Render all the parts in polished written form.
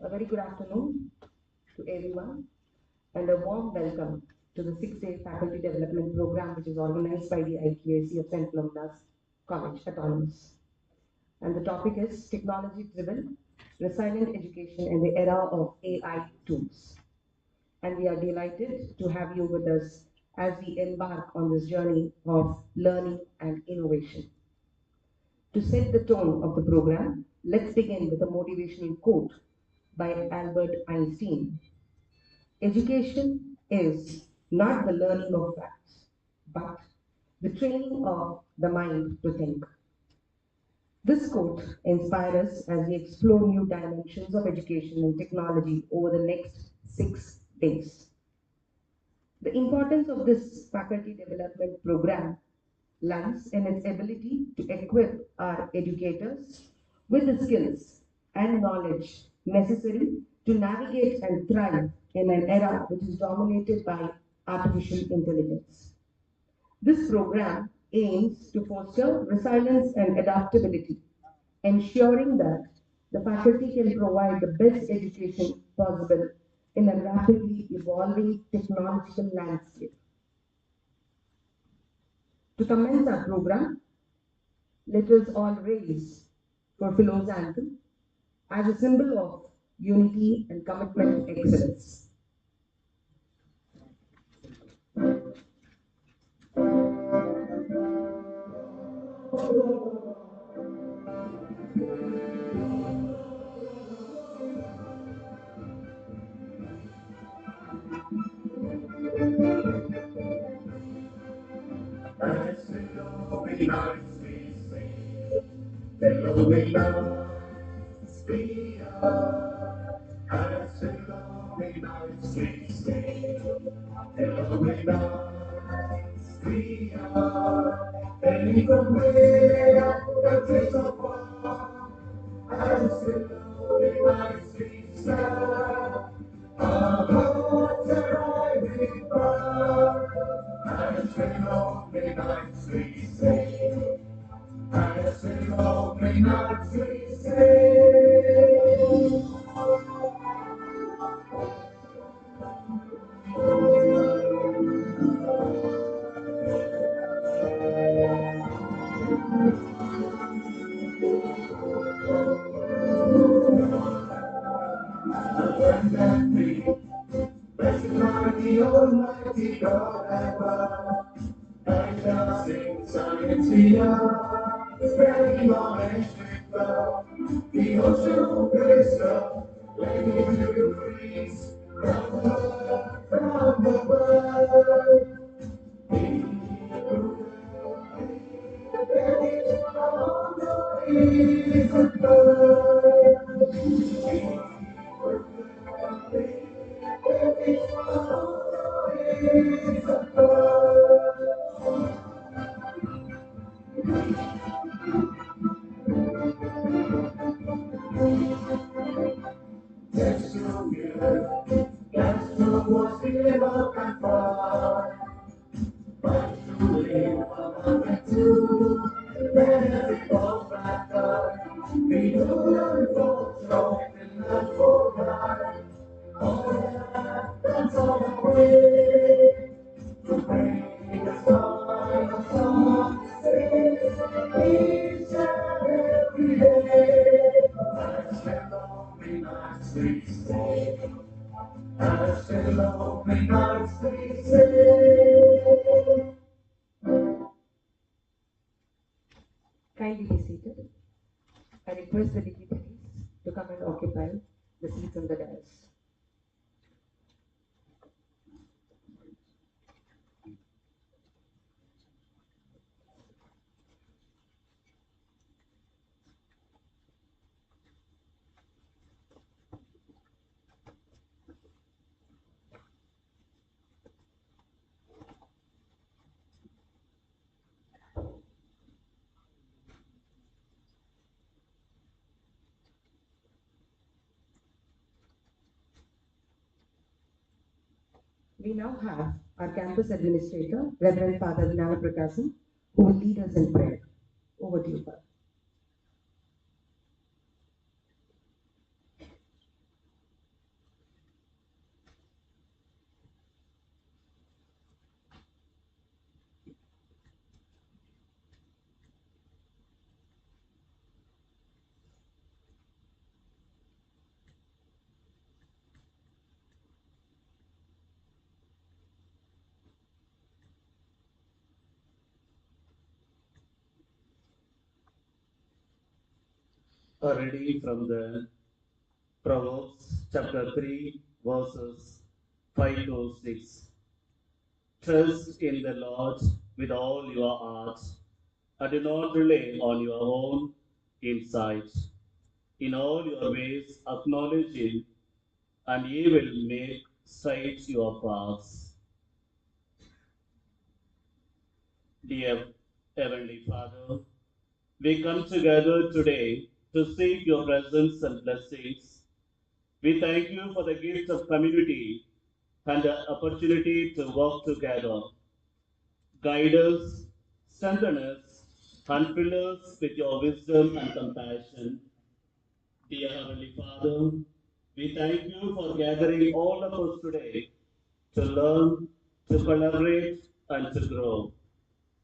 A very good afternoon to everyone and a warm welcome to the 6-day faculty development program which is organized by the IQAC of St. PHILOMENA'S College Autonomous. And the topic is technology-driven, resilient education in the era of AI tools. And we are delighted to have you with us as we embark on this journey of learning and innovation. To set the tone of the program, let's begin with a motivational quote by Albert Einstein. Education is not the learning of facts, but the training of the mind to think. This quote inspires us as we explore new dimensions of education and technology over the next 6 days. The importance of this faculty development program lies in its ability to equip our educators with the skills and knowledge necessary to navigate and thrive in an era which is dominated by artificial intelligence. This program aims to foster resilience and adaptability, ensuring that the faculty can provide the best education possible in a rapidly evolving technological landscape. To commence our program, let us all raise for Philo's anthem as a symbol of unity and commitment to excellence. PHILOMENA'S, we are. As PHILOMENA'S, we stay. PHILOMENA'S, we are. And from where the trees are far, as PHILOMENA'S, we stand. Our hearts are rising proud, as PHILOMENA'S, we stay. As PHILOMENA'S, we stay. Abundantly, blessed are the Almighty God above. Guide us in science we are, spreading knowledge with love. The ocean of wisdom, letting it freeze from above. Is Yes, you hear, yes, you was here up and far, but you live above and two, then every fall back up, be good for strong and not for right, all that's all the way, to bring us all a song to sing, each and every day, as PHILOMENA'S we stay. As PHILOMENA'S we stay. Kindly be seated. I request the dignitaries to come and occupy the seats on the dais. We now have our campus administrator, Reverend Father Gnanaprakasan, who will lead us in prayer. Over to you, Father. A reading from the Proverbs chapter 3, verses 5 to 6. Trust in the Lord with all your heart, and do not rely on your own insight. In all your ways acknowledge Him, and He will make straight your paths. Dear Heavenly Father, we come together today to seek your presence and blessings. We thank you for the gift of community and the opportunity to work together. Guide us, strengthen us, and fill us with your wisdom and compassion. Dear Heavenly Father, we thank you for gathering all of us today to learn, to collaborate, and to grow.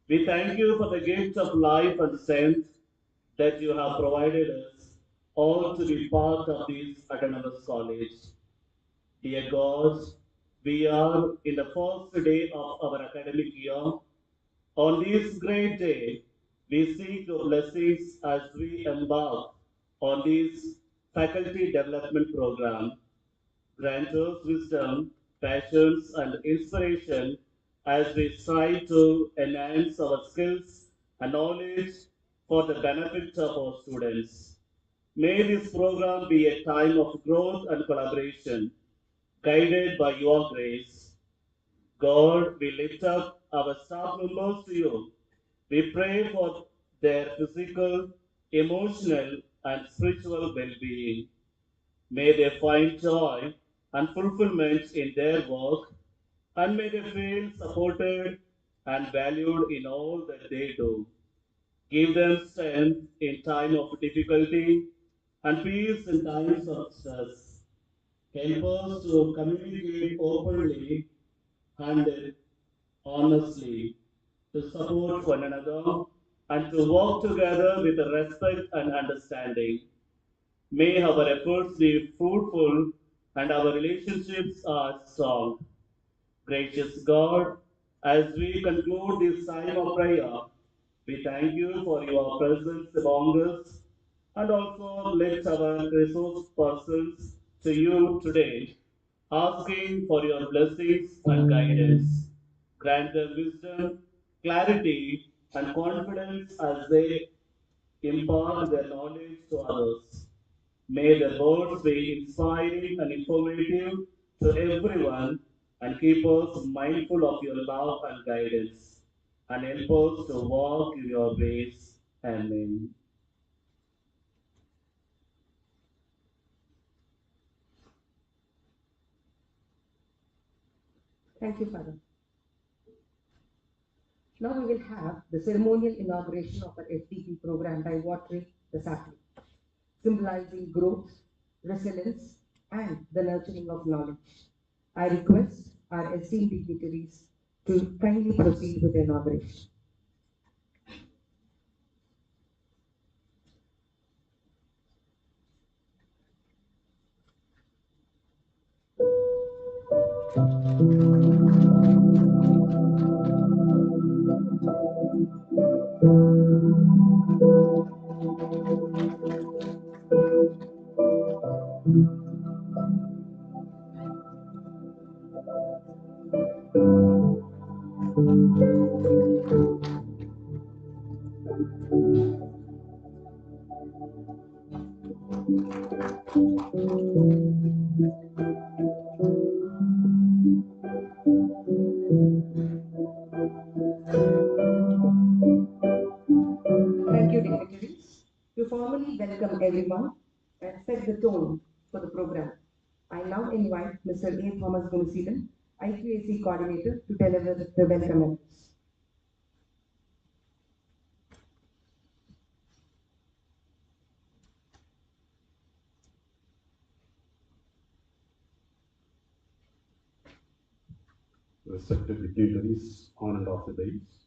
We thank you for the gift of life and strength that you have provided us all to be part of this autonomous college. Dear God, we are in the first day of our academic year. On this great day, we seek your blessings as we embark on this faculty development program. Grant us wisdom, passions, and inspiration as we strive to enhance our skills and knowledge for the benefit of our students. May this program be a time of growth and collaboration, guided by your grace. God, we lift up our staff members to you. We pray for their physical, emotional, and spiritual well being. May they find joy and fulfillment in their work, and may they feel supported and valued in all that they do. Give them strength in time of difficulty and peace in times of stress. Help us to communicate openly and honestly, to support one another, and to work together with respect and understanding. May our efforts be fruitful and our relationships are strong. Gracious God, as we conclude this time of prayer, we thank you for your presence among us and also lift our resource persons to you today, asking for your blessings and guidance. Grant them wisdom, clarity, and confidence as they impart their knowledge to others. May the words be inspiring and informative to everyone and keep us mindful of your love and guidance and help us to walk in your ways. Amen. Thank you, Father. Now we will have the ceremonial inauguration of our FDP program by watering the sapling, symbolizing growth, resilience, and the nurturing of knowledge. I request our esteemed dignitaries to kindly proceed with the inauguration. Thank you, dignitaries. To formally welcome everyone and set the tone for the program, I now invite Mr. A. Thomas Gunisilan, IQAC coordinator, to deliver the welcome address. Respected dignitaries on and off the dais,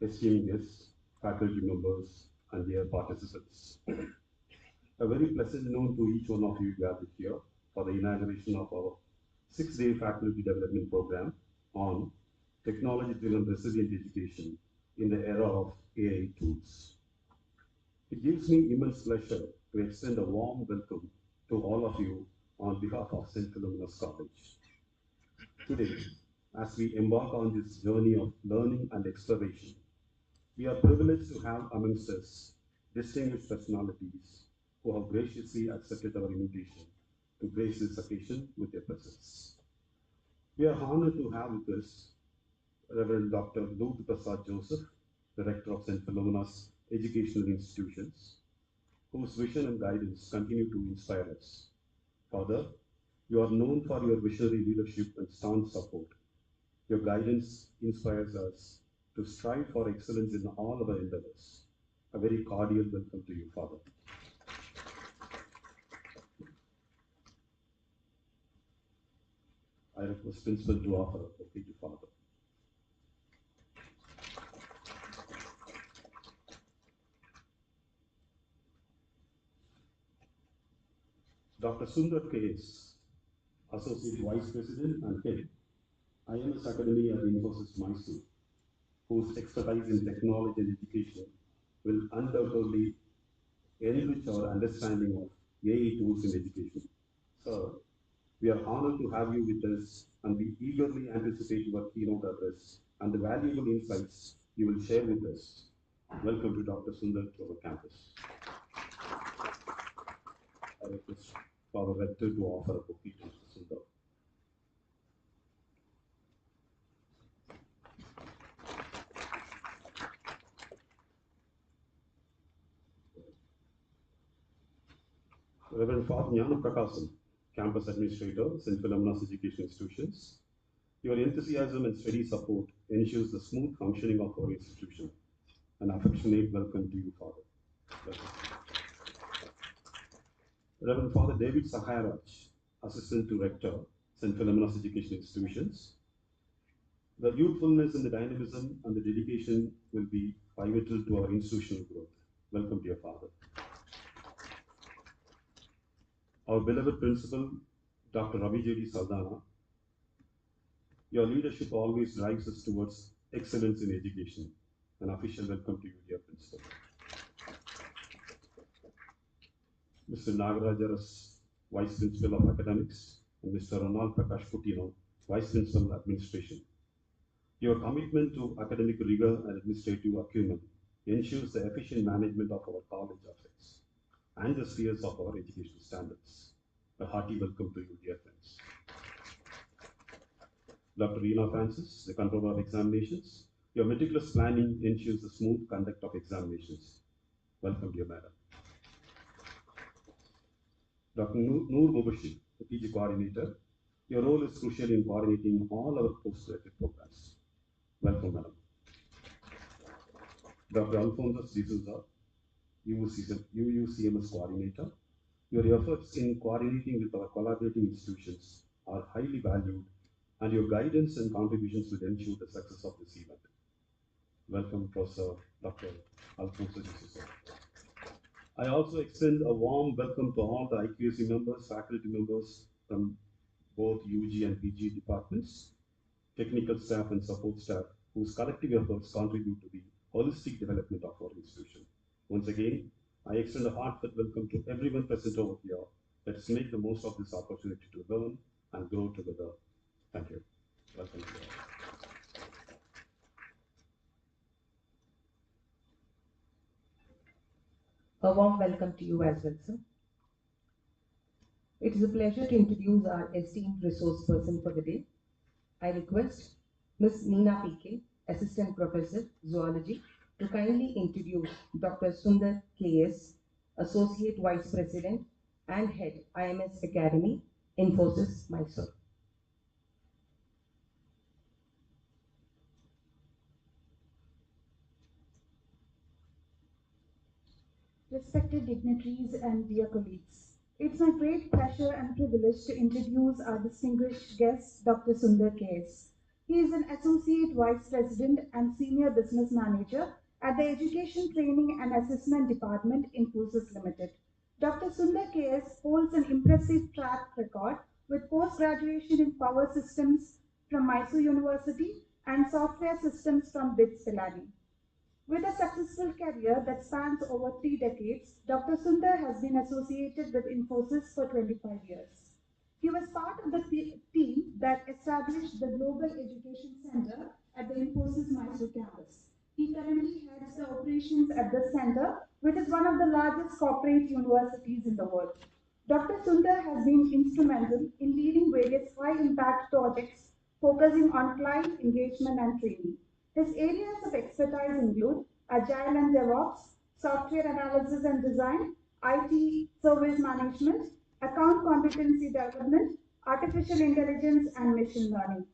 esteemed guests, faculty members, and dear participants. A very pleasant noon to each one of you gathered here for the inauguration of our 6-day faculty development program on technology-driven resilient education in the era of AI tools. It gives me immense pleasure to extend a warm welcome to all of you on behalf of St. Philomena's College. Today, as we embark on this journey of learning and exploration, we are privileged to have amongst us distinguished personalities who have graciously accepted our invitation to grace this occasion with their presence. We are honored to have with us Reverend Dr. Lut Prasad Joseph, Director of St. Philomena's Educational Institutions, whose vision and guidance continue to inspire us. Father, you are known for your visionary leadership and staunch support. Your guidance inspires us to strive for excellence in all our endeavors. A very cordial welcome to you, Father. I request Principal to offer a bouquet to Father. Dr. Sundar K.S., Associate Vice President and Head, IMS Academy at Infosys Mysore, whose expertise in technology and education will undoubtedly enrich our understanding of AI tools in education. Sir, we are honored to have you with us and we eagerly anticipate your keynote address and the valuable insights you will share with us. Welcome to Dr. Sundar to our campus. I request Father Rector to offer a bouquet to Mr. Sundar. Reverend Father Jnana Prakasam, Campus Administrator, St. Philomena's Education Institutions. Your enthusiasm and steady support ensures the smooth functioning of our institution. An affectionate welcome to you, Father. Welcome. Reverend Father David Saharaj, Assistant to Rector, St. Philomena's Education Institutions. The youthfulness and the dynamism and the dedication will be pivotal to our institutional growth. Welcome, dear Father. Our beloved Principal, Dr. Ravi J.D. Saldana, your leadership always drives us towards excellence in education. An official welcome to you, dear Principal. Mr. Nagarajaras, Vice Principal of Academics, and Mr. Ronald Prakash Putino, Vice Principal Administration. Your commitment to academic rigor and administrative acumen ensures the efficient management of our college affairs and the spheres of our educational standards. A hearty welcome to you, dear friends. Dr. Reena Francis, the Controller of Examinations, your meticulous planning ensures the smooth conduct of examinations. Welcome, dear Madam. Dr. Noor Mubashir, the PG Coordinator, your role is crucial in coordinating all our postgraduate programs. Welcome, Madam. Dr. Alfonso D'Souza, UUCMS Coordinator, your efforts in coordinating with our collaborating institutions are highly valued and your guidance and contributions will ensure the success of this event. Welcome, Professor Dr. Alfonso D'Souza. I also extend a warm welcome to all the IQAC members, faculty members from both UG and PG departments, technical staff and support staff whose collective efforts contribute to the holistic development of our institution. Once again, I extend a heartfelt welcome to everyone present over here. Let's make the most of this opportunity to learn and grow together. Thank you. Welcome. A warm welcome to you as well, sir. It is a pleasure to introduce our esteemed resource person for the day. I request Ms. Neena P.K., Assistant Professor, Zoology, to kindly introduce Dr. Sundar K.S., Associate Vice President and Head, IMS Academy, Infosys, Mysore. Respected dignitaries and dear colleagues, it's my great pleasure and privilege to introduce our distinguished guest, Dr. Sundar K.S. He is an Associate Vice President and Senior Business Manager at the Education Training and Assessment Department, Infosys Limited. Dr. Sundar K.S. holds an impressive track record with post-graduation in Power Systems from Mysore University and Software Systems from BITS Pilani. With a successful career that spans over 3 decades, Dr. Sundar has been associated with Infosys for 25 years. He was part of the team that established the Global Education Center at the Infosys Mysore campus. He currently heads the operations at the center, which is one of the largest corporate universities in the world. Dr. Sundar has been instrumental in leading various high impact projects focusing on client engagement and training. His areas of expertise include Agile and DevOps, software analysis and design, IT service management, account competency development, artificial intelligence, and machine learning.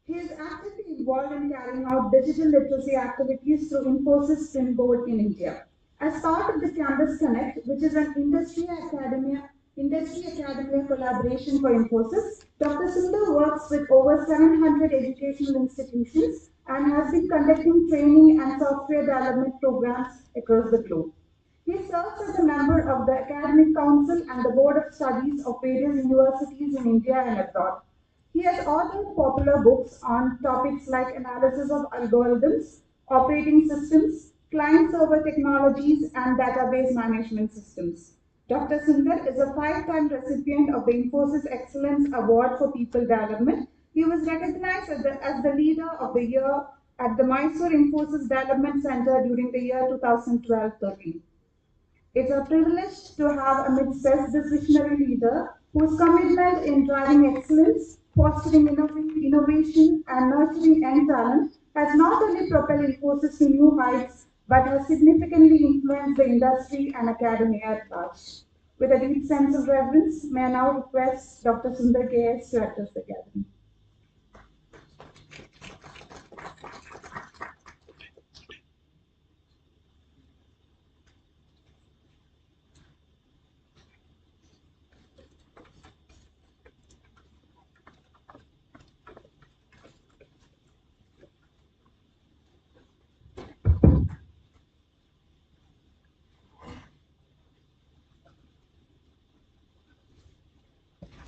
He is actively involved in carrying out digital literacy activities through Infosys Springboard in India. As part of the Campus Connect, which is an industry academia collaboration for Infosys, Dr. Sundar works with over 700 educational institutions and has been conducting training and software development programs across the globe. He serves as a member of the Academic Council and the Board of Studies of various universities in India and abroad. He has authored popular books on topics like analysis of algorithms, operating systems, client-server technologies, and database management systems. Dr. Sundar is a five-time recipient of the Infosys Excellence Award for People Development. He was recognized as the Leader of the Year at the Mysore Infosys Development Center during the year 2012-13. It's a privilege to have amidst us this visionary leader whose commitment in driving excellence, fostering innovation, and nurturing young talent has not only propelled Infosys to new heights but has significantly influenced the industry and academia at large. With a deep sense of reverence, may I now request Dr. Sundar KS to address the gathering.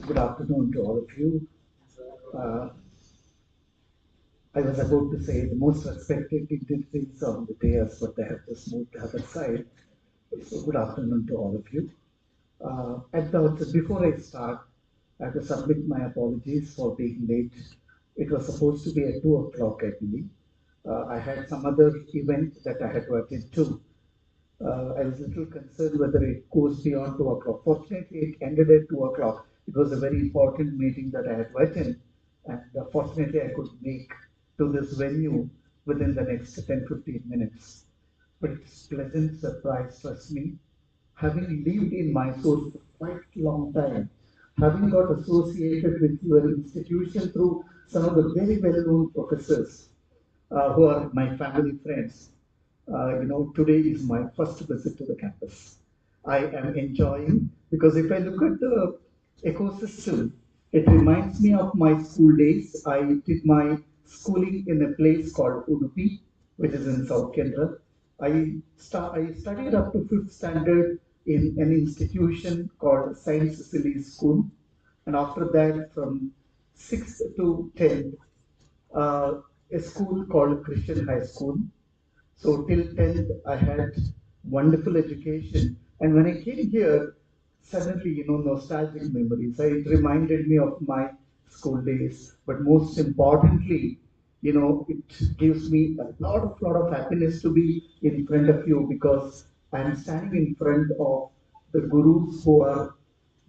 Good afternoon to all of you. Uh, I was about to say the most respected dignitaries of the dais, but they have just moved to the other side. So good afternoon to all of you. At the outset, before I start, I have to submit my apologies for being late. It was supposed to be at 2 o'clock, I believe. I had some other event that I had to attend to. I was a little concerned whether it goes beyond 2 o'clock. Fortunately, it ended at 2 o'clock. It was a very important meeting that I had to attend, and fortunately, I could make to this venue within the next 10-15 minutes. But it's a pleasant surprise, trust me. Having lived in Mysore for quite a long time, having got associated with your institution through some of the very well-known professors who are my family friends, today is my first visit to the campus. I am enjoying because if I look at the ecosystem, it reminds me of my school days. I did my schooling in a place called Udupi, which is in South Kendra. I studied up to fifth standard in an institution called Saint Cecily's School, and after that, from sixth to 10th, a school called Christian High School. So till 10th, I had wonderful education. And when I came here, suddenly, nostalgic memories. It reminded me of my school days. But most importantly, it gives me a lot of happiness to be in front of you because I'm standing in front of the gurus who are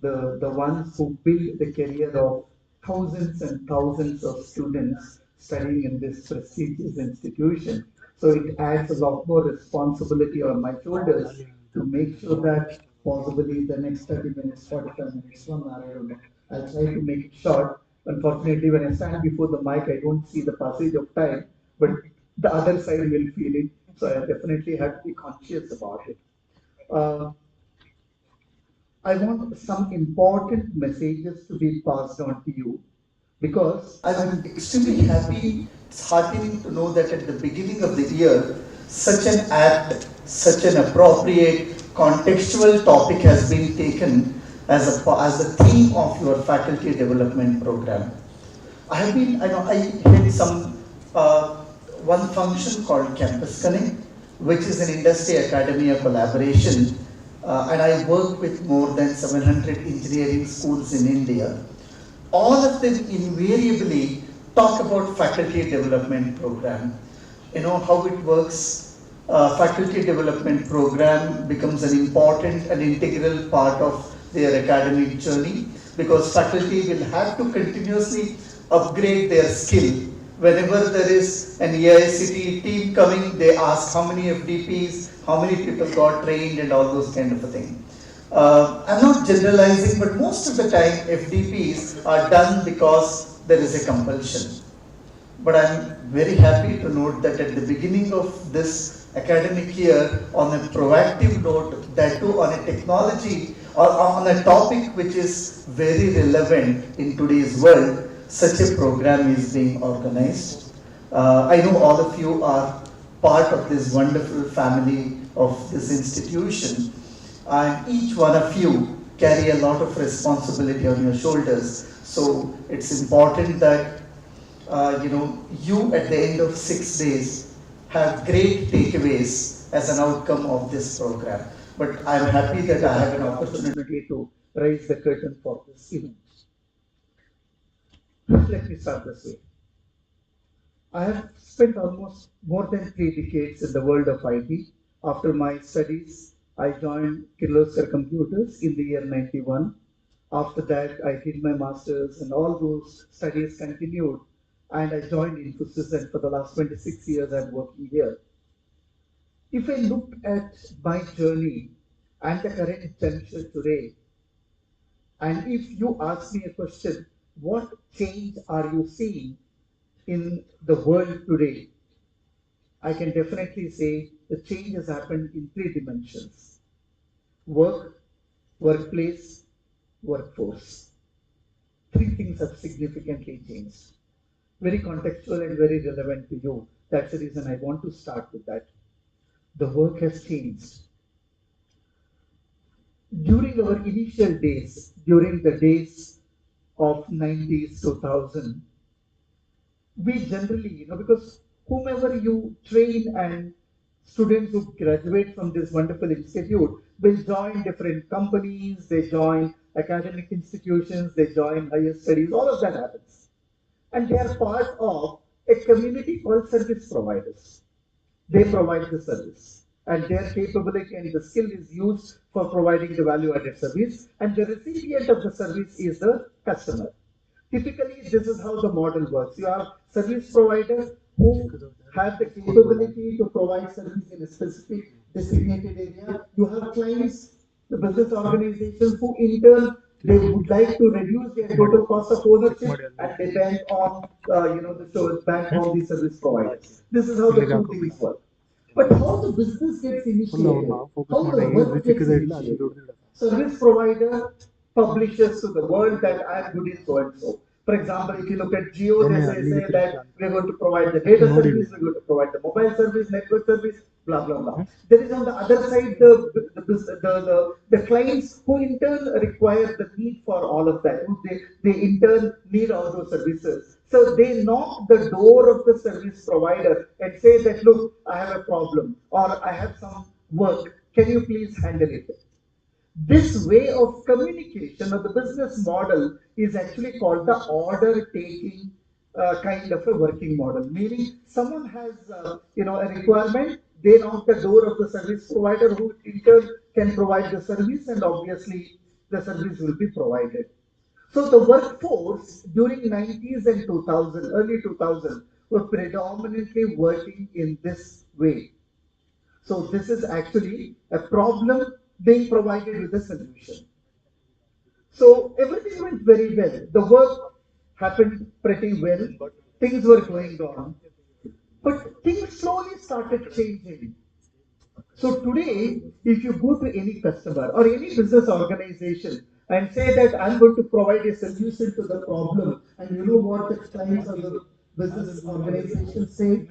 the ones who build the career of thousands and thousands of students studying in this prestigious institution. So it adds a lot more responsibility on my shoulders to make sure that possibly the next 30 minutes, 45 minutes from now, I don't know, I'll try to make it short. Unfortunately, when I stand before the mic, I don't see the passage of time, but the other side will feel it. So I definitely have to be conscious about it. Uh, I want some important messages to be passed on to you because I'm extremely happy, it's heartening to know that at the beginning of the year, such an apt, such an appropriate, contextual topic has been taken as the theme of your faculty development program. I had some uh, one function called Campus Connect, which is an industry academia collaboration. And I work with more than 700 engineering schools in India. All of them invariably talk about faculty development program. You know how it works. Faculty development program becomes an important and integral part of their academic journey because faculty will have to continuously upgrade their skill. Whenever there is an AICT team coming, they ask how many FDPs, how many people got trained, and all those kind of a thing. I'm not generalizing, but most of the time FDPs are done because there is a compulsion. But I'm very happy to note that at the beginning of this academic year, on a proactive note, that too on a technology or on a topic which is very relevant in today's world, such a program is being organized. I know all of you are part of this wonderful family of this institution, and each one of you carry a lot of responsibility on your shoulders. So it's important that you at the end of 6 days have great takeaways as an outcome of this program. But I'm happy that I have an opportunity to raise the curtain for this event. Let me start this way. I have spent almost more than 3 decades in the world of IT. After my studies, I joined Kirloskar Computers in the year 91. After that, I did my master's and all those studies continued. And I joined Infosys, and for the last 26 years, I'm working here. If I look at my journey and the current juncture today, and if you ask me a question, what change are you seeing in the world today? I can definitely say the change has happened in 3 dimensions: work, workplace, workforce. Three things have significantly changed. Very contextual and very relevant to you. That's the reason I want to start with that. The work has changed. During our initial days, during the days of 90s, 2000, we generally, because whomever you train and students who graduate from this wonderful institute will join different companies, they join academic institutions, they join higher studies, all of that happens. And they are part of a community called service providers. They provide the service, and their capability and the skill is used for providing the value added service, and the recipient of the service is the customer. Typically, this is how the model works. You have service providers who have the capability to provide service in a specific designated area. You have clients, the business organizations who in turn they would like to reduce their total cost of ownership and they bank on the bank on the service providers. This is how the two things work. But how the business gets initiated, how the work gets initiated. Service provider publishes to the world that I'm good in so and so. For example, if you look at Geo, they say that we're going to provide the data service, we're going to provide the mobile service, network service, blah blah blah. There is on the other side the clients who in turn require the need for all of that. They in turn need all those services. So they knock the door of the service provider and say that, look, I have a problem or I have some work. Can you please handle it? This way of communication or the business model is actually called the order taking kind of a working model. Meaning, someone has a requirement, they knock the door of the service provider who in turn can provide the service, and obviously the service will be provided. So the workforce during 90s and 2000, early 2000, were predominantly working in this way. So this is actually a problem being provided with a solution. So everything went very well. The work happened pretty well. Things were going on. But things slowly started changing. So today, if you go to any customer or any business organization and say that I'm going to provide a solution to the problem, and you know what the clients or the business organizations say?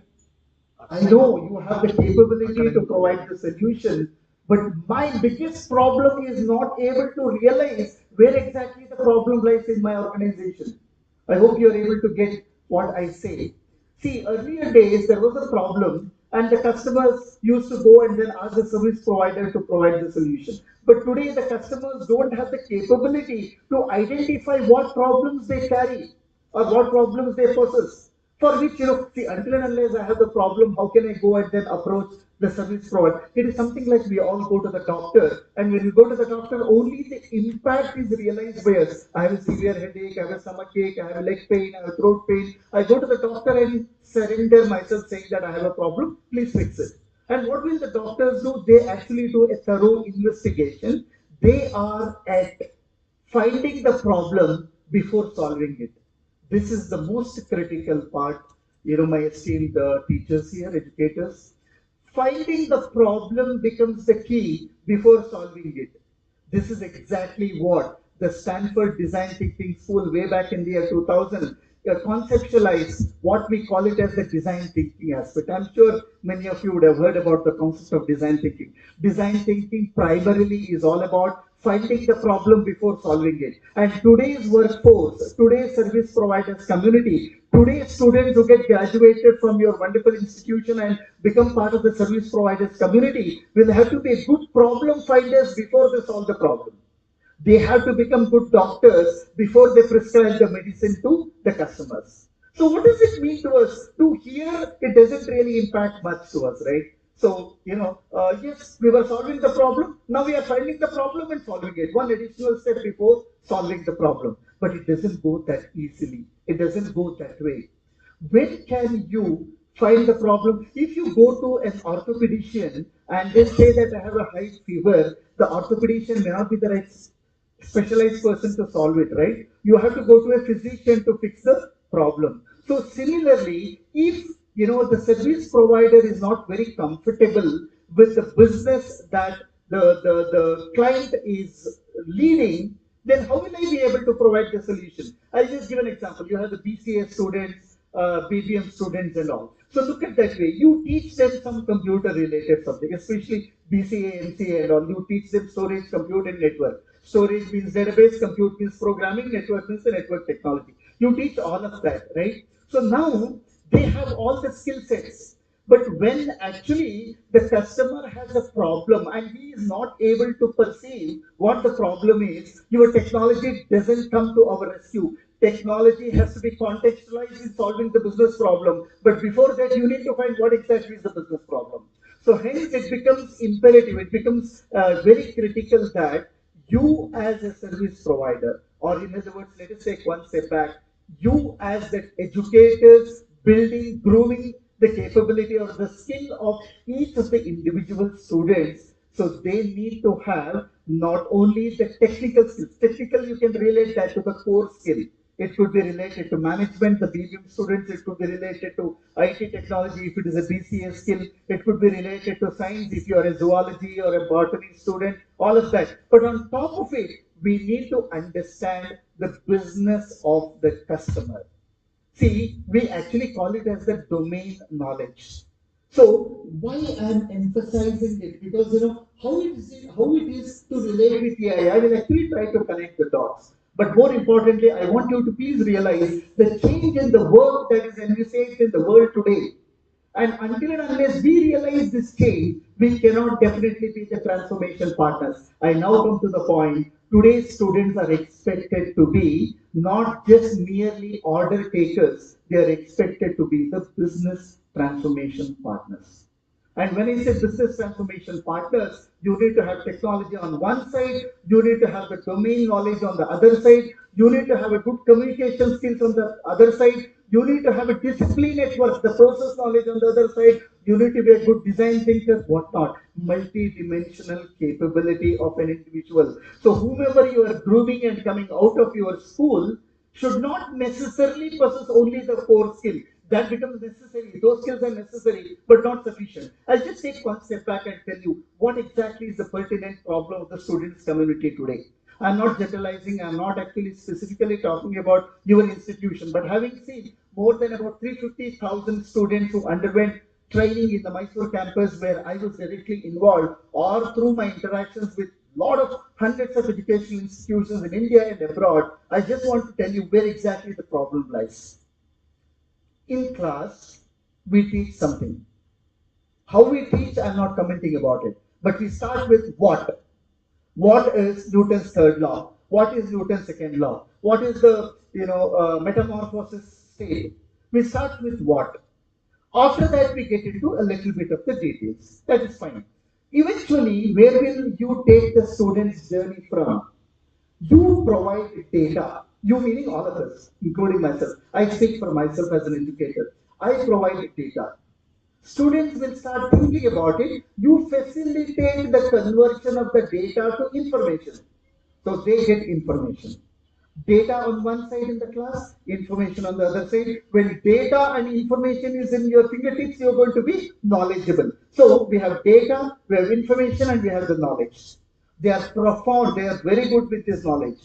I know you have the capability to provide the solution, but my biggest problem is not able to realize where exactly the problem lies in my organization. I hope you are able to get what I say. See, earlier days there was a problem, and the customers used to go and then ask the service provider to provide the solution. But today, the customers don't have the capability to identify what problems they carry or what problems they possess. For which, see, until and unless I have the problem, how can I go and then approach the service provider? It is something like we all go to the doctor, and when we go to the doctor, only the impact is realized by us. I have a severe headache, I have a stomach ache, I have a leg pain, I have a throat pain. I go to the doctor and surrender myself saying that I have a problem, please fix it. And what will the doctors do? They actually do a thorough investigation. They are at finding the problem before solving it. This is the most critical part, my esteemed teachers here, educators. Finding the problem becomes the key before solving it. This is exactly what the Stanford Design Thinking School, way back in the year 2000, conceptualized what we call it as the design thinking aspect. I'm sure many of you would have heard about the concept of design thinking. Design thinking primarily is all about finding the problem before solving it. And today's workforce, today's service providers community, today's students who get graduated from your wonderful institution and become part of the service providers community will have to be good problem finders before they solve the problem. They have to become good doctors before they prescribe the medicine to the customers. So what does it mean to us? To hear, it doesn't really impact much to us, right? So, yes, we were solving the problem. Now we are finding the problem and solving it. One additional step before solving the problem. But it doesn't go that easily. It doesn't go that way. When can you find the problem? If you go to an orthopedician and they say that I have a high fever, the orthopedician may not be the right specialized person to solve it, right? You have to go to a physician to fix the problem. So similarly, if the service provider is not very comfortable with the business that the client is leading, then how will I be able to provide the solution? I'll just give an example. You have the BCA students, BBM students and all. So look at that way. You teach them some computer related subject, especially BCA, MCA and all. You teach them storage, compute and network. Storage means database, compute means programming, network means the network technology. You teach all of that, right? So now they have all the skill sets. But when actually the customer has a problem and he is not able to perceive what the problem is, your technology doesn't come to our rescue. Technology has to be contextualized in solving the business problem. But before that, you need to find what exactly is the business problem. So hence it becomes imperative, it becomes very critical that you as a service provider, or in other words, let us take one step back, you as the educators building, grooming the capability or the skill of each of the individual students. So they need to have not only the technical skills. Technical, you can relate that to the core skill. It could be related to management, the BBM students. It could be related to IT technology if it is a BCA skill. It could be related to science if you are a zoology or a botany student, all of that. But on top of it, we need to understand the business of the customer. See, we actually call it as the domain knowledge. So why I'm emphasizing it? Because how it is to relate with AI. I will actually try to connect the dots. But more importantly, I want you to please realize the change in the work that is envisaged in the world today. And until and unless we realize this change, we cannot definitely be the transformation partners. I now come to the point. Today's students are expected to be not just merely order takers, they are expected to be the business transformation partners. And when I say business transformation partners, you need to have technology on one side, you need to have the domain knowledge on the other side, you need to have a good communication skills on the other side, you need to have a discipline network, the process knowledge on the other side, you need to be a good design thinker, whatnot, multi-dimensional capability of an individual. So whomever you are grooming and coming out of your school should not necessarily possess only the core skill. That becomes necessary. Those skills are necessary, but not sufficient. I'll just take one step back and tell you what exactly is the pertinent problem of the students community today. I'm not generalizing, I'm not actually specifically talking about your institution, but having seen more than about 350,000 students who underwent training in the Mysore campus where I was directly involved, or through my interactions with lot of hundreds of educational institutions in India and abroad, I just want to tell you where exactly the problem lies. In class, we teach something. How we teach, I'm not commenting about it. But we start with what? What is Newton's third law? What is Newton's second law? What is the metamorphosis state? We start with what? After that, we get into a little bit of the details. That is fine. Eventually, where will you take the student's journey from? You provide data. You meaning all of us, including myself. I speak for myself as an educator. I provide data. Students will start thinking about it. You facilitate the conversion of the data to information. So they get information. Data on one side in the class, information on the other side. When data and information is in your fingertips, you're going to be knowledgeable. So we have data, we have information, and we have the knowledge. They are profound, they are very good with this knowledge.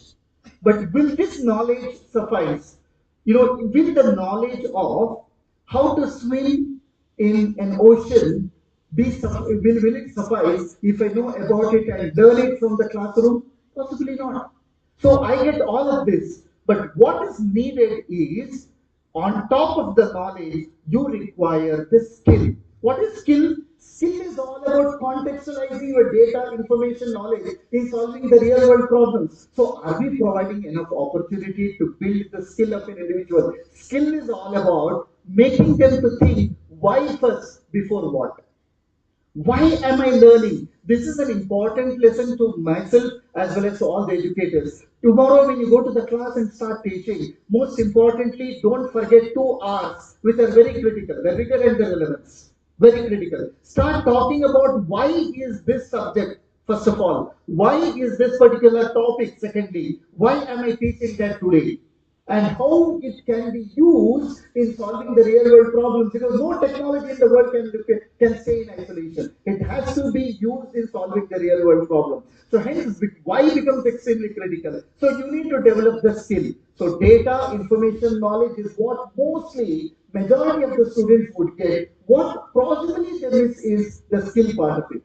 But will this knowledge suffice? Will the knowledge of how to swim in an ocean will it suffice if I know about it and learn it from the classroom? Possibly not. So I get all of this, but what is needed is on top of the knowledge, you require the skill. What is skill? Skill is all about contextualizing your data, information, knowledge in solving the real world problems. So, are we providing enough opportunity to build the skill of an individual? Skill is all about making them to think why first before what. Why am I learning? This is an important lesson to myself as well as to all the educators. Tomorrow, when you go to the class and start teaching, most importantly, don't forget 2 R's, which are very critical, the rigor and the relevance. Very critical. Start talking about why is this subject, first of all. Why is this particular topic, secondly. Why am I teaching that today? And how it can be used in solving the real world problems, because no technology in the world can stay in isolation. It has to be used in solving the real world problem. So hence why becomes extremely critical. So you need to develop the skill. So data, information, knowledge is what mostly majority of the students would get. What possibly they miss is the skill part of it.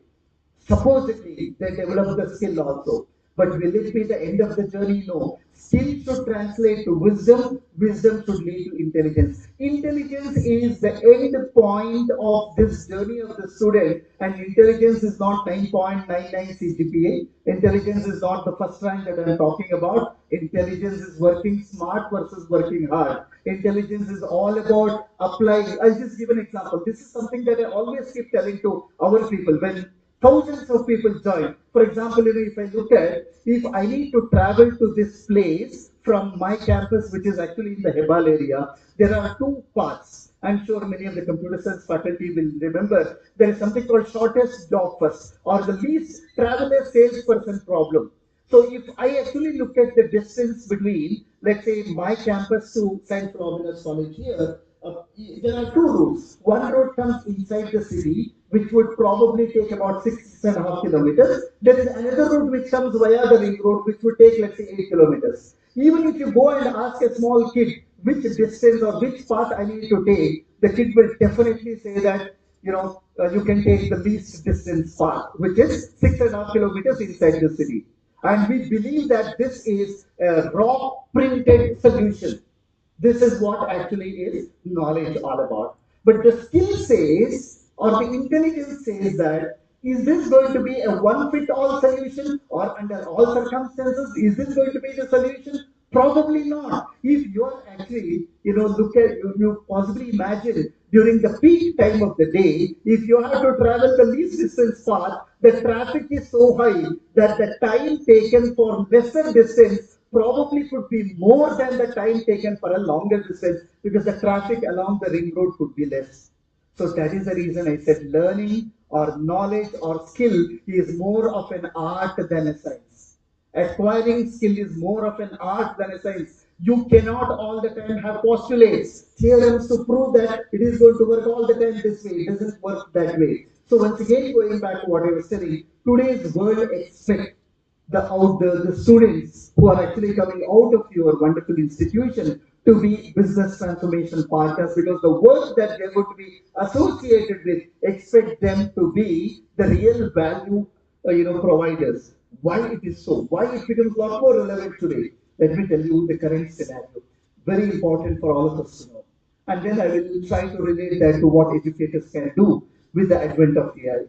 Supposedly, they develop the skill also. But will it be the end of the journey? No. Skill should translate to wisdom. Wisdom should lead to intelligence. Intelligence is the end point of this journey of the student. And intelligence is not 9.99 CGPA. Intelligence is not the first rank that I'm talking about. Intelligence is working smart versus working hard. Intelligence is all about applying. I'll just give an example. This is something that I always keep telling to our people when thousands of people join. For example, if I look at, if I need to travel to this place from my campus, which is actually in the Hebal area, there are 2 paths. I'm sure many of the computer science faculty will remember. There is something called shortest job first, or the least traveler salesperson problem. So if I actually look at the distance between, let's say, my campus to St. Philomena's College here, there are 2 routes. One route comes inside the city, which would probably take about 6.5 kilometers. There is another route which comes via the ring road, which would take, let's say, 8 kilometers. Even if you go and ask a small kid which distance or which path I need to take, the kid will definitely say that you can take the least distance path, which is 6.5 kilometers inside the city. And we believe that this is a raw printed solution. This is what actually is knowledge all about. But the skill says, or the intelligence says that, is this going to be a one fit all solution, or under all circumstances, is this going to be the solution? Probably not. If you are actually, look at, you possibly imagine during the peak time of the day, if you have to travel the least distance path, the traffic is so high that the time taken for lesser distance probably could be more than the time taken for a longer distance, because the traffic along the ring road could be less. So that is the reason I said learning or knowledge or skill is more of an art than a science. Acquiring skill is more of an art than a science. You cannot all the time have postulates, theorems to prove that it is going to work all the time this way. It doesn't work that way. So once again, going back to what I was telling, today's world expects the students who are actually coming out of your wonderful institution to be business transformation partners, because the work that they're going to be associated with expect them to be the real value providers. Why it is so? Why it becomes a lot more relevant today? Let me tell you the current scenario. Very important for all of us to know. And then I will try to relate that to what educators can do with the advent of AI.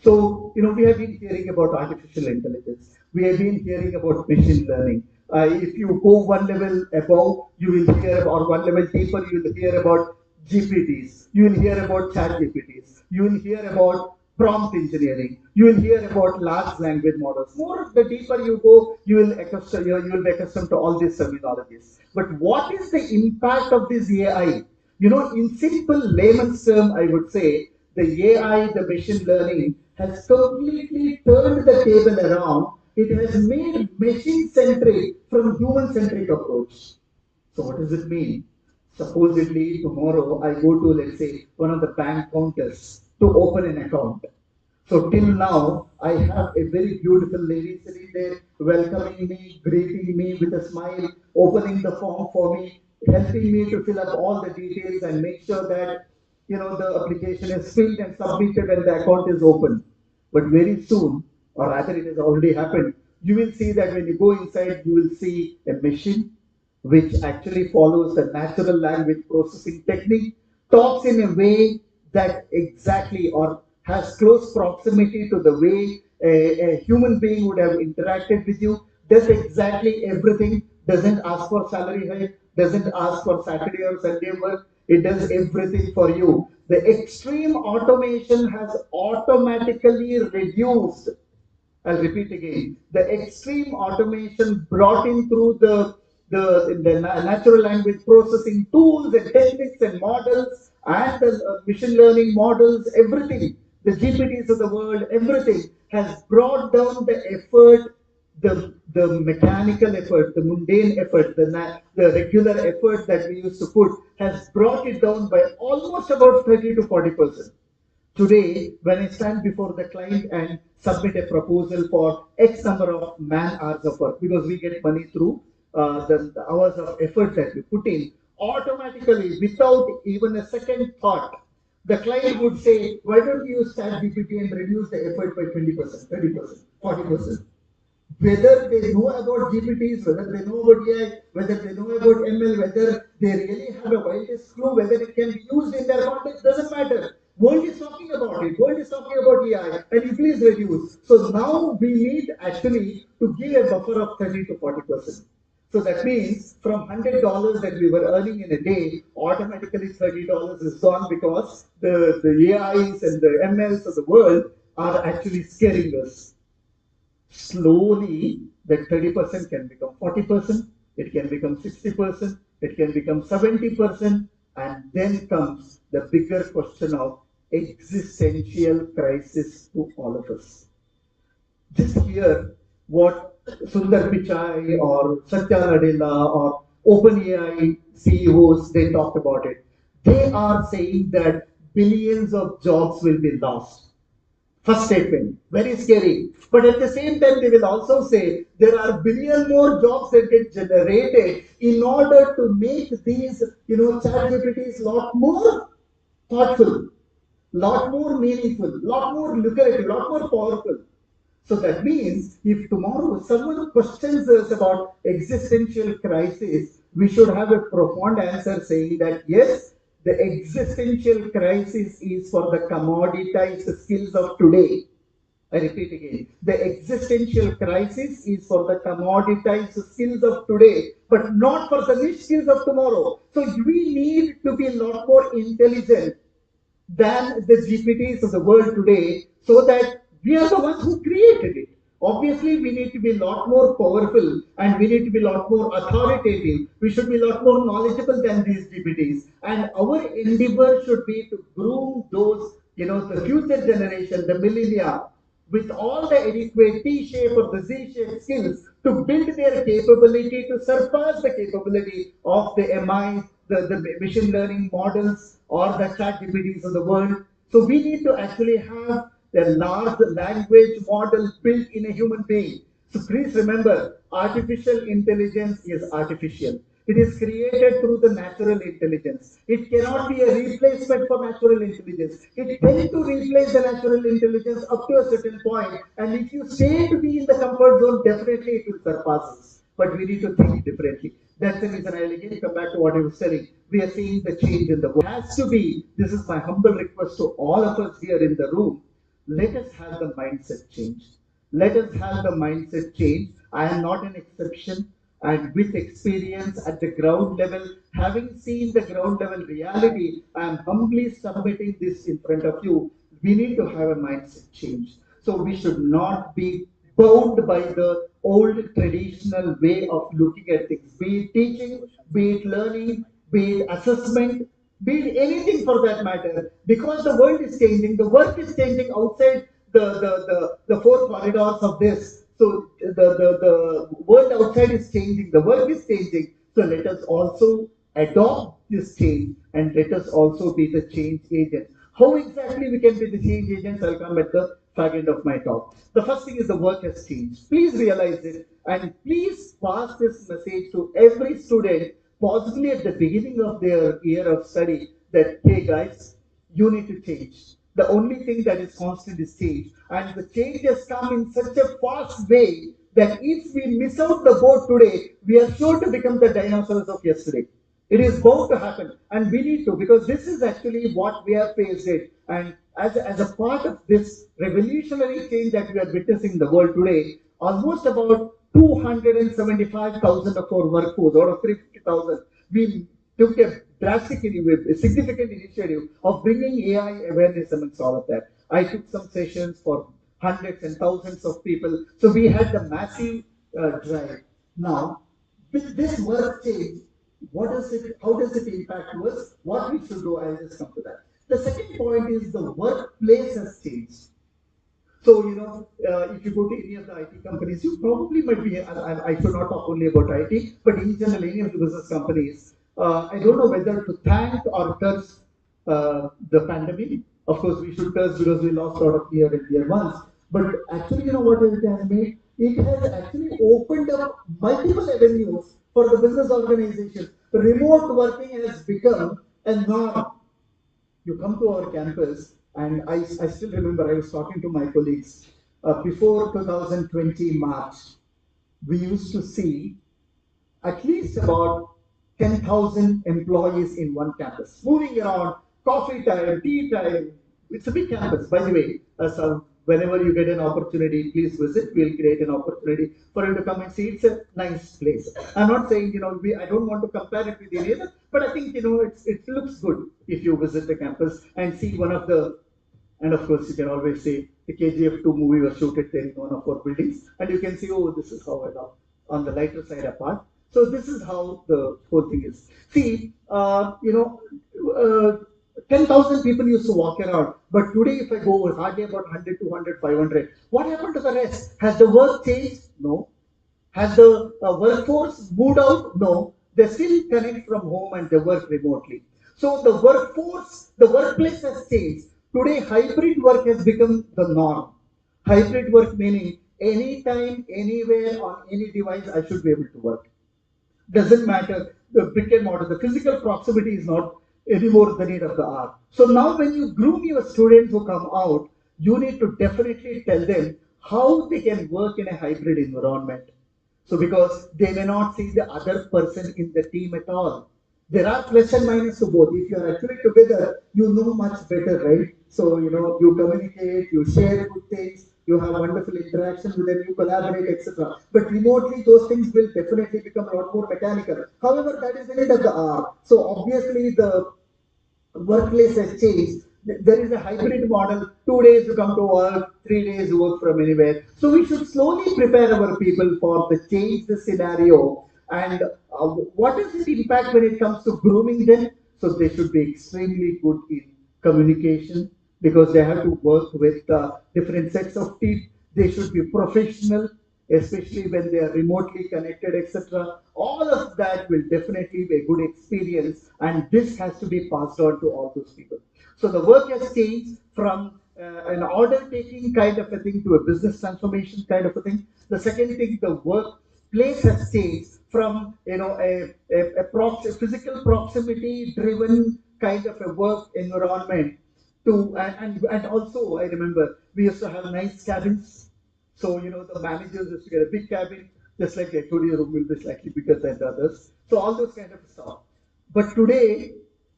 So, we have been hearing about artificial intelligence. We have been hearing about machine learning. If you go one level above, you will hear, or one level deeper, you will hear about GPTs. You will hear about chat GPTs. You will hear about prompt engineering. You will hear about large language models. More the deeper you go, you will be accustomed to all these terminologies. But what is the impact of this AI? In simple layman's term, I would say the AI, the machine learning, has completely turned the table around. It has made machine centric from human centric approach. So what does it mean? Supposedly tomorrow I go to, let's say, one of the bank counters to open an account. So till now, I have a very beautiful lady sitting there, welcoming me, greeting me with a smile, opening the form for me, helping me to fill up all the details and make sure that the application is filled and submitted and the account is open. But very soon, or rather it has already happened, you will see that when you go inside, you will see a machine which actually follows the natural language processing technique, talks in a way that exactly or has close proximity to the way a human being would have interacted with you, does exactly everything, doesn't ask for salary hike, doesn't ask for Saturday or Sunday work, it does everything for you. The extreme automation has automatically reduced. I'll repeat again. The extreme automation brought in through the natural language processing tools and techniques and models and the machine learning models, everything, the GPTs of the world, everything has brought down the effort, the mechanical effort, the mundane effort, the regular effort that we used to put has brought it down by almost about 30 to 40%. Today, when I stand before the client and submit a proposal for X number of man hours of work, because we get money through the hours of effort that we put in, automatically, without even a second thought, the client would say, why don't you use ChatGPT and reduce the effort by 20%, 30%, 40%? Whether they know about GPTs, whether they know about AI, whether they know about ML, whether they really have a wildest clue, whether it can be used in their context, doesn't matter. World is talking about it. World is talking about AI, and you please reduce. So now we need actually to give a buffer of 30 to 40%. So that means from $100 that we were earning in a day, automatically $30 is gone because the AIs and the MLs of the world are actually scaring us. Slowly that 30% can become 40%, it can become 60%, it can become 70%, and then comes the bigger question of existential crisis to all of us. Just hear what Sundar Pichai or Satya Nadella or OpenAI CEOs, they talk about it. They are saying that billions of jobs will be lost. First statement, very scary. But at the same time, they will also say there are billion more jobs that get generated in order to make these, chat GPTs lot more thoughtful, lot more meaningful, lot more lucrative, lot more powerful. So that means if tomorrow someone questions us about existential crisis, we should have a profound answer saying that yes, the existential crisis is for the commoditized skills of today. I repeat again, the existential crisis is for the commoditized skills of today, but not for the niche skills of tomorrow. So we need to be a lot more intelligent than the GPTs of the world today, so that we are the ones who created it. Obviously, we need to be a lot more powerful and we need to be a lot more authoritative. We should be a lot more knowledgeable than these GPTs. And our endeavor should be to groom those, the future generation, the millennia, with all the adequate T-shape or the Z-shape skills to build their capability to surpass the capability of the MI, the machine learning models or the chat GPTs of the world. So we need to actually have a large language model built in a human being. So please remember, artificial intelligence is artificial. It is created through the natural intelligence. It cannot be a replacement for natural intelligence. It tends to replace the natural intelligence up to a certain point, and if you stay to be in the comfort zone, definitely it will surpass us. But we need to think differently. That's the reason I'll again come back to what I was telling. We are seeing the change in the world. It has to be, this is my humble request to all of us here in the room. Let us have the mindset change. Let us have the mindset change. I am not an exception. And with experience at the ground level, having seen the ground level reality, I am humbly submitting this in front of you. We need to have a mindset change. So we should not be bound by the old traditional way of looking at things, be it teaching, be it learning, be it assessment, be it anything for that matter, because the world is changing, the work is changing outside the four corridors of this. So the world outside is changing, the work is changing. So let us also adopt this change and let us also be the change agents. How exactly we can be the change agents, I'll come at the fag end of my talk. The first thing is the work has changed. Please realize it and please pass this message to every student, possibly at the beginning of their year of study, that hey guys, you need to change. The only thing that is constant is change. And the change has come in such a fast way that if we miss out the boat today, we are sure to become the dinosaurs of yesterday. It is bound to happen, and we need to, because this is actually what we have faced it. And as a part of this revolutionary change that we are witnessing in the world today, almost about 275,000 of our workforce out of 350,000, we took a drastic, a significant initiative of bringing AI awareness amongst all of that. I took some sessions for hundreds and thousands of people. So we had the massive drive. Now, with this work change, what does it, how does it impact us? What we should do, I'll just come to that. The second point is the workplace has changed. So, if you go to any of the IT companies, you probably might be, I should not talk only about IT, but in general, any of the business companies, I don't know whether to thank or curse the pandemic. Of course, we should curse because we lost a lot of year and year ones. But actually, you know what it has made? It has actually opened up multiple avenues for the business organizations. Remote working has become a norm. You come to our campus, and I still remember I was talking to my colleagues before 2020 March. We used to see at least about 10,000 employees in one campus, moving around, coffee time, tea time. It's a big campus, by the way. So whenever you get an opportunity, please visit. We'll create an opportunity for you to come and see. It's a nice place. I'm not saying, I don't want to compare it with any other, but I think, it looks good if you visit the campus and see one of the, and of course, you can always say the KGF 2 movie was shot there in one of our buildings, and you can see, oh, this is how I love on the lighter side apart. So this is how the whole thing is. See, 10,000 people used to walk around, but today if I go hardly about 100, 200, 500, what happened to the rest? Has the work changed? No. Has the workforce moved out? No. They still connect from home and they work remotely. So the workforce, the workplace has changed. Today, hybrid work has become the norm. Hybrid work meaning anytime, anywhere, on any device, I should be able to work. Doesn't matter the brick and mortar, the physical proximity is not anymore the need of the hour. So now when you groom your students who come out, you need to definitely tell them how they can work in a hybrid environment. So because they may not see the other person in the team at all. There are plus and minus to both. If you are actually together, you know much better, right? So, you communicate, you share good things, you have wonderful interaction with them, you collaborate, etc. But remotely, those things will definitely become a lot more mechanical. However, that is the need of the hour. So obviously, the workplace has changed. There is a hybrid model. 2 days you come to work, 3 days you work from anywhere. So we should slowly prepare our people for the change the scenario. And what does it impact when it comes to grooming them? So they should be extremely good in communication because they have to work with different sets of teeth. They should be professional, especially when they are remotely connected, etc. All of that will definitely be a good experience, and this has to be passed on to all those people. So the work has changed from an order taking kind of a thing to a business transformation kind of a thing. The second thing, the workplace has changed from a physical proximity driven kind of a work environment to and also I remember we used to have nice cabins. So the managers used to get a big cabin. just like the HOD room will be slightly bigger than the others. So all those kind of stuff. But today,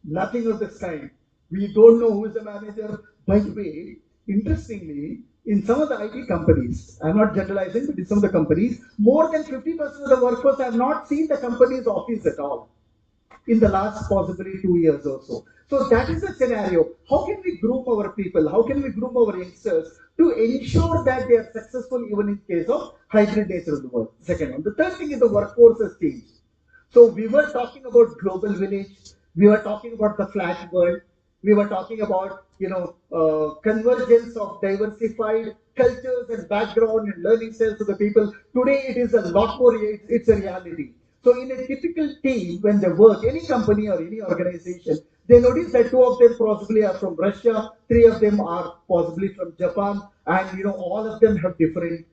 nothing of this kind. We don't know who is the manager. By the way, interestingly, in some of the IT companies, I'm not generalizing, but in some of the companies, more than 50% of the workforce have not seen the company's office at all in the last possibly 2 years or so. So that is the scenario. How can we groom our people? How can we groom our youngsters to ensure that they are successful even in case of hybrid nature of the work? Second one. The third thing is the workforce has changed. So we were talking about global village. We were talking about the flat world. We were talking about convergence of diversified cultures and background and learning styles of the people. Today it is a lot more. It's a reality. So in a typical team, when they work, any company or any organization, they notice that two of them possibly are from Russia, three of them are possibly from Japan, and all of them have different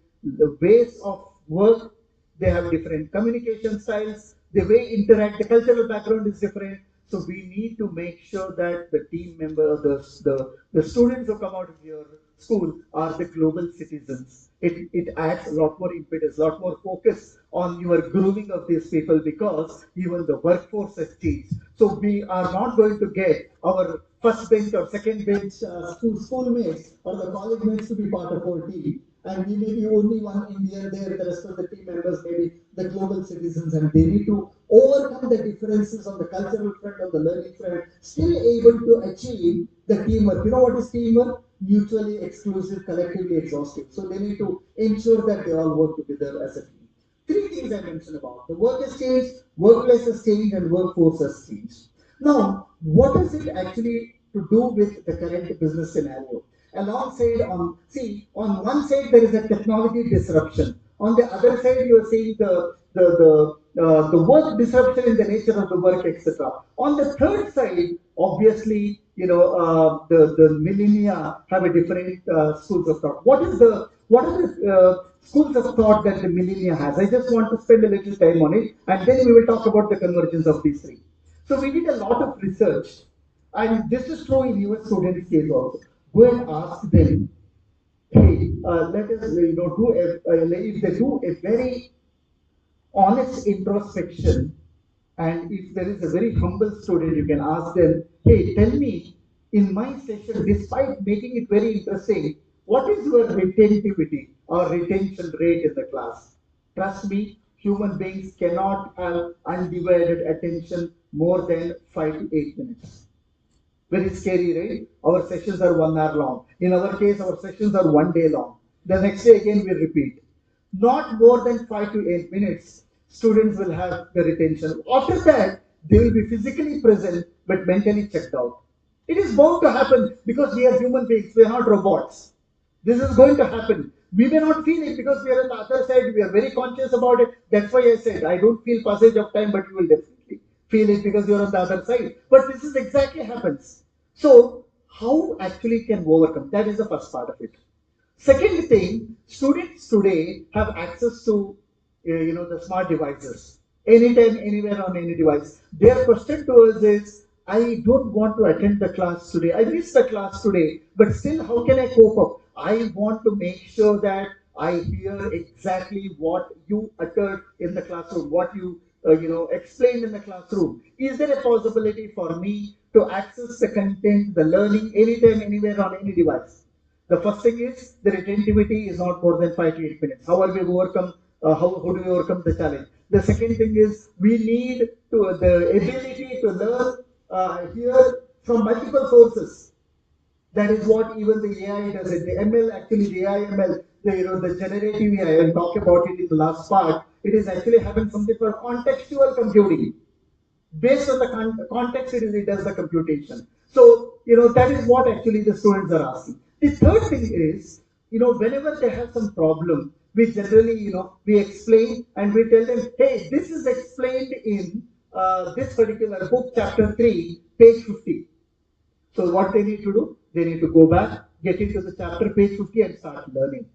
ways of work. They have different communication styles. The way interact, the cultural background is different. So we need to make sure that the team member, the students who come out of your school are the global citizens. It adds a lot more impetus, a lot more focus on your grooming of these people because even the workforce has changed. So we are not going to get our first bench or second bench schoolmates or the college mates to be part of our team. And we may be only one Indian there, the rest of the team members may be the global citizens, and they need to overcome the differences on the cultural front, on the learning front, still able to achieve the teamwork. You know what is teamwork? Mutually exclusive, collectively exhaustive. So they need to ensure that they all work together as a team. Three things I mentioned about the work has changed, workplace has changed, and workforce has changed. Now, what is it actually to do with the current business scenario? Alongside on one side there is a technology disruption. On the other side, you are seeing the work disruption in the nature of the work, etc. On the third side, obviously, the millennia have a different schools of thought. What are the schools of thought that the millennia has? I just want to spend a little time on it, and then we will talk about the convergence of these three. So we did a lot of research, and this is true in US students' case also. Go and ask them, hey, let us do if they do a very honest introspection, and if there is a very humble student, you can ask them, hey, tell me, in my session, despite making it very interesting, what is your retentivity or retention rate in the class? Trust me, human beings cannot have undivided attention more than 5 to 8 minutes. Very scary, right? Our sessions are 1 hour long. In our case, our sessions are 1 day long. The next day again we repeat. Not more than 5 to 8 minutes, students will have the retention. After that, they will be physically present but mentally checked out. It is bound to happen because we are human beings, we are not robots. This is going to happen. We may not feel it because we are on the other side, we are very conscious about it. That's why I said I don't feel passage of time, but you will definitely feel it because you're on the other side. But this is exactly happens. So, how actually can overcome? That is the first part of it. Second thing, students today have access to the smart devices anytime, anywhere on any device. Their question to us is, I don't want to attend the class today. I missed the class today, but still, how can I cope up? I want to make sure that I hear exactly what you uttered in the classroom, what you explained in the classroom. Is there a possibility for me to access the content, the learning anytime, anywhere on any device? The first thing is the retentivity is not more than 5 to 8 minutes. How are we overcome? How do we overcome the challenge? The second thing is we need the ability to learn here from multiple sources. That is what even the AI does. It. The ML actually the AI ML, the generative AI. I will talk about it in the last part. It is actually having something called contextual computing. Based on the context, it does the computation. So that is what actually the students are asking. The third thing is whenever they have some problem, we generally we explain and we tell them, hey, this is explained in this particular book, chapter 3, page 50. So what they need to do? They need to go back, get into the chapter page 50 and start learning.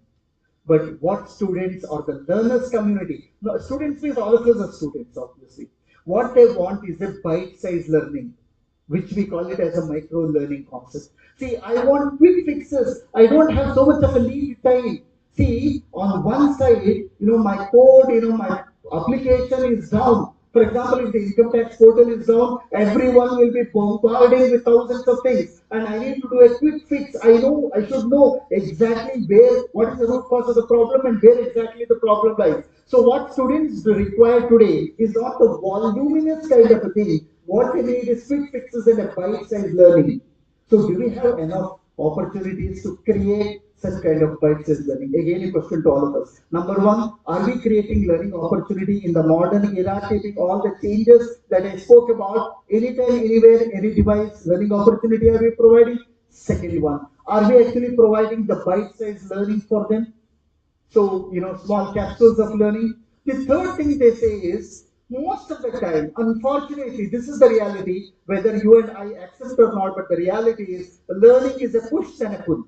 But what students or the learners community, no, students means all of us are students, obviously. What they want is a bite-sized learning, which we call it as a micro learning concept. See, I want quick fixes. I don't have so much of a lead time. see on one side, my code, my application is down. For example, if the income tax portal is down, everyone will be bombarding with thousands of things, and I need to do a quick fix. I should know exactly what is the root cause of the problem and where exactly the problem lies. So what students require today is not the voluminous kind of a thing. What they need is quick fixes and a bite-sized learning. So do we have enough opportunities to create such kind of bite-sized learning? Again, a question to all of us. Number one, are we creating learning opportunity in the modern era, taking all the changes that I spoke about, anytime, anywhere, any device, learning opportunity are we providing? Second one, are we actually providing the bite-sized learning for them? So, small capsules of learning. The third thing they say is, most of the time, unfortunately, this is the reality, whether you and I accept or not, but the reality is, learning is a push and a pull,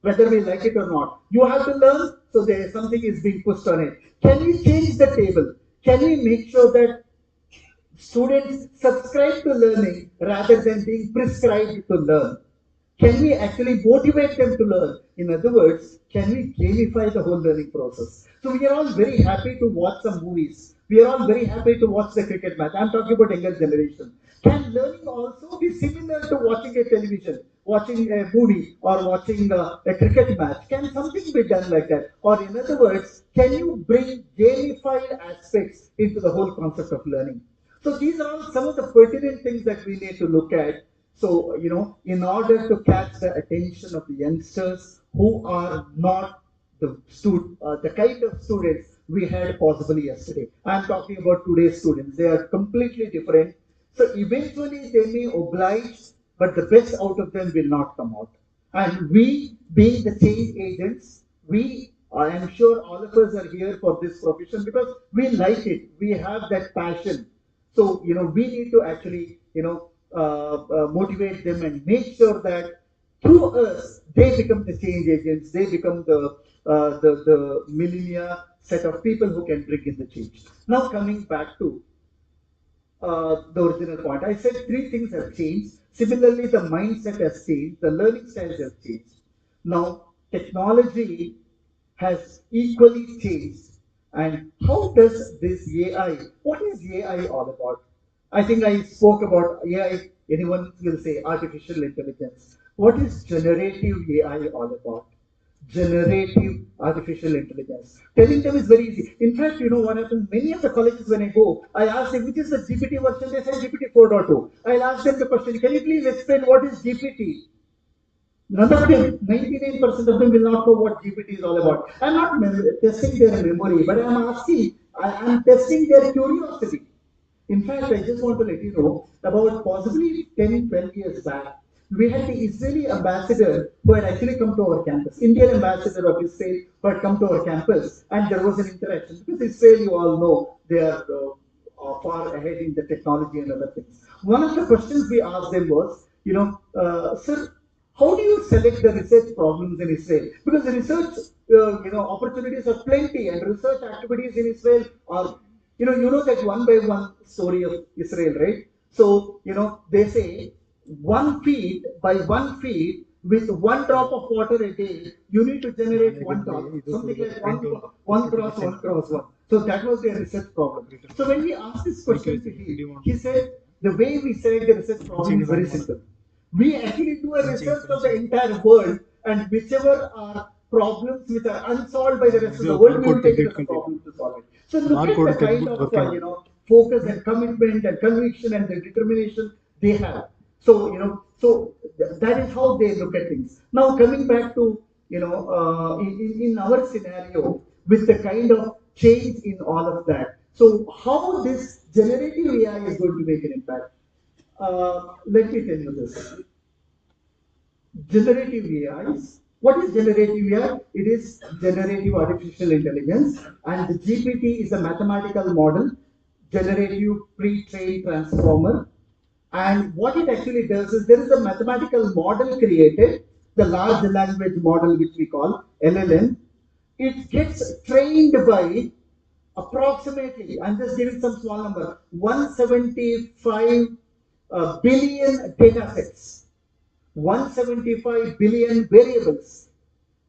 whether we like it or not. You have to learn, so there is something is being pushed on it. Can we change the table? Can we make sure that students subscribe to learning rather than being prescribed to learn? Can we actually motivate them to learn? In other words, can we gamify the whole learning process? So we are all very happy to watch some movies. We are all very happy to watch the cricket match. I'm talking about younger generation. Can learning also be similar to watching a television, watching a movie, or watching a cricket match? Can something be done like that? Or in other words, can you bring gamified aspects into the whole concept of learning? So these are all some of the pertinent things that we need to look at. So, in order to catch the attention of the youngsters who are not the kind of students we had possibly yesterday. I'm talking about today's students. They are completely different. So eventually they may oblige, but the best out of them will not come out. And we, being the change agents, I am sure all of us are here for this profession because we like it. We have that passion. So, we need to actually, motivate them and make sure that through us, they become the change agents, they become the millennia set of people who can bring in the change. Now, coming back to the original point, I said three things have changed. Similarly, the mindset has changed, the learning styles have changed. Now, technology has equally changed. And how does this AI, what is AI all about? I think I spoke about AI, anyone will say artificial intelligence. What is generative AI all about? Generative artificial intelligence. Telling them is very easy. In fact, you know what happens? Many of the colleges when I go, I ask them which is the GPT version. They say GPT 4.2. I'll ask them the question, can you please explain what is GPT? None of them, 99% of them will not know what GPT is all about. I'm not testing their memory, but I'm testing their curiosity. In fact, I just want to let you know about possibly 10, 12 years back, we had the Israeli ambassador who had actually come to our campus, Indian ambassador of Israel who had come to our campus, and there was an interaction. Because Israel, you all know, they are far ahead in the technology and other things. One of the questions we asked them was, sir, how do you select the research problems in Israel? Because the research, opportunities are plenty, and research activities in Israel are, you know that one by one story of Israel, right? So, they say 1 feet by 1 feet with 1 drop of water a day, you need to generate 1 ton, something like one cross, one cross one. So that was their research problem. So when we asked this question to him, he said the way we select the research problem is very simple. We actually do a research of the entire world, and whichever are problems which are unsolved by the rest of the world, we will take it as a problem to solve it. So look at the kind of focus and commitment and conviction and the determination they have. So that is how they look at things. Now coming back to in our scenario with the kind of change in all of that. So how this generative AI is going to make an impact? Let me tell you this. Generative AIs. What is generative AI? It is generative artificial intelligence, and the GPT is a mathematical model, generative pre-trained transformer. And what it actually does is there is a mathematical model created, the large language model, which we call LLM. It gets trained by approximately, I'm just giving some small number, 175 billion data sets, 175 billion variables,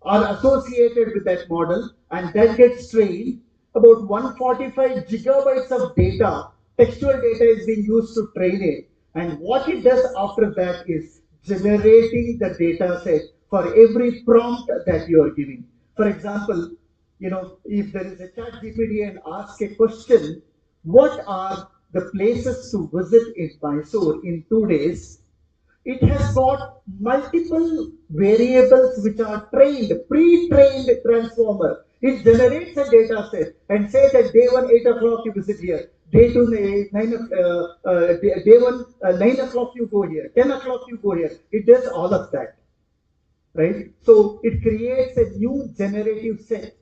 are associated with that model, and that gets trained. About 145 gigabytes of data, textual data is being used to train it. And what it does after that is generating the data set for every prompt that you are giving. For example, if there is a chat GPT and ask a question, what are the places to visit in Mysore in 2 days? It has got multiple variables which are trained, pre-trained transformer. It generates a data set and says that day one 8 o'clock you visit here, day two 9 day one 9 o'clock you go here, 10 o'clock you go here. It does all of that, right? So it creates a new generative set,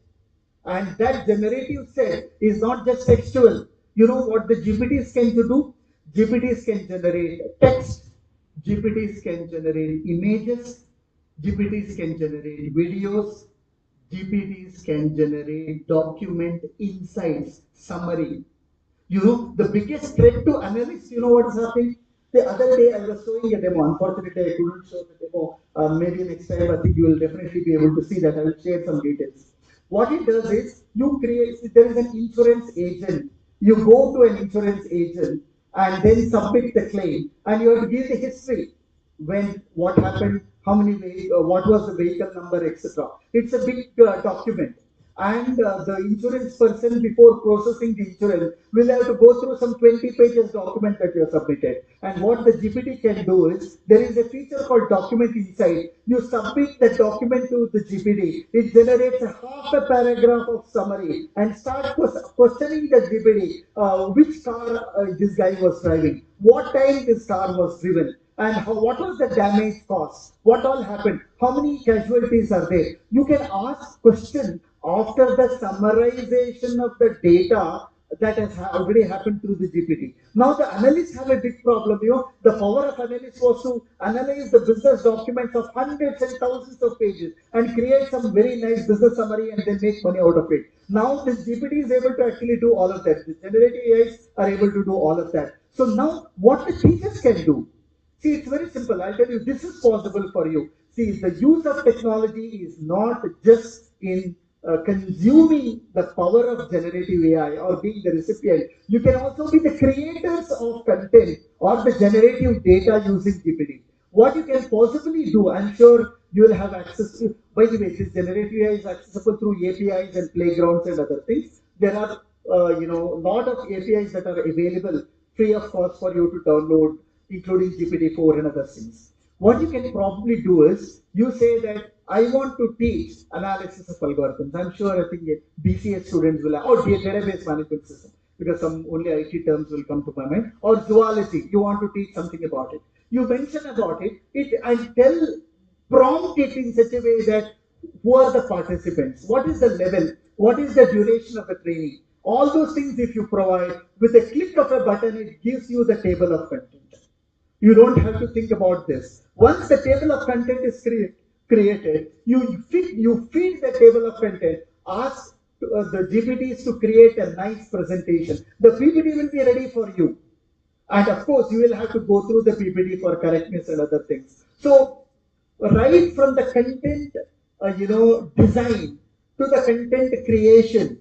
and that generative set is not just textual. You know what the GPTs can do? GPTs can generate text, GPTs can generate images, GPTs can generate videos, GPTs can generate document insights, summary. The biggest threat to analysts, what is happening? The other day I was showing a demo. Unfortunately, I couldn't show the demo. Maybe next time I think you will definitely be able to see that. I will share some details. What it does is you create, there is an insurance agent. You go to an insurance agent and then submit the claim, and you have to give the history, when, what happened, how many, what was the vehicle number, etc. It's a big document, and the insurance person, before processing the insurance, will have to go through some 20 pages document that you have submitted. And what the GPT can do is, there is a feature called document insight. You submit the document to the GPT, it generates a half a paragraph of summary and start questioning the GPT, which car this guy was driving, what time this car was driven, and what was the damage caused, what all happened, how many casualties are there. You can ask question after the summarization of the data that has already happened through the GPT. Now the analysts have a big problem. The power of analysts was to analyze the business documents of hundreds and thousands of pages and create some very nice business summary and then make money out of it. Now this GPT is able to actually do all of that. The generative AIs are able to do all of that. So now what the teachers can do, see, it's very simple. I'll tell you, this is possible for you. See, the use of technology is not just in consuming the power of generative AI or being the recipient. You can also be the creators of content or the generative data using GPT. What you can possibly do, I'm sure you will have access to. By the way, this generative AI is accessible through APIs and playgrounds and other things. There are, a lot of APIs that are available free of cost for you to download, including GPT-4 and other things. What you can probably do is, you say that I want to teach analysis of algorithms. I'm sure I think BCS students will have, or database management system, because some only IT terms will come to my mind, or zoology, you want to teach something about it. You mention about it, and prompt it in such a way that who are the participants, what is the level, what is the duration of the training. All those things, if you provide, with a click of a button, it gives you the table of content. You don't have to think about this. Once the table of content is created, you feed the table of content, ask the GPTs to create a nice presentation. The PPT will be ready for you. And of course, you will have to go through the PPT for correctness and other things. So, right from the content, design to the content creation,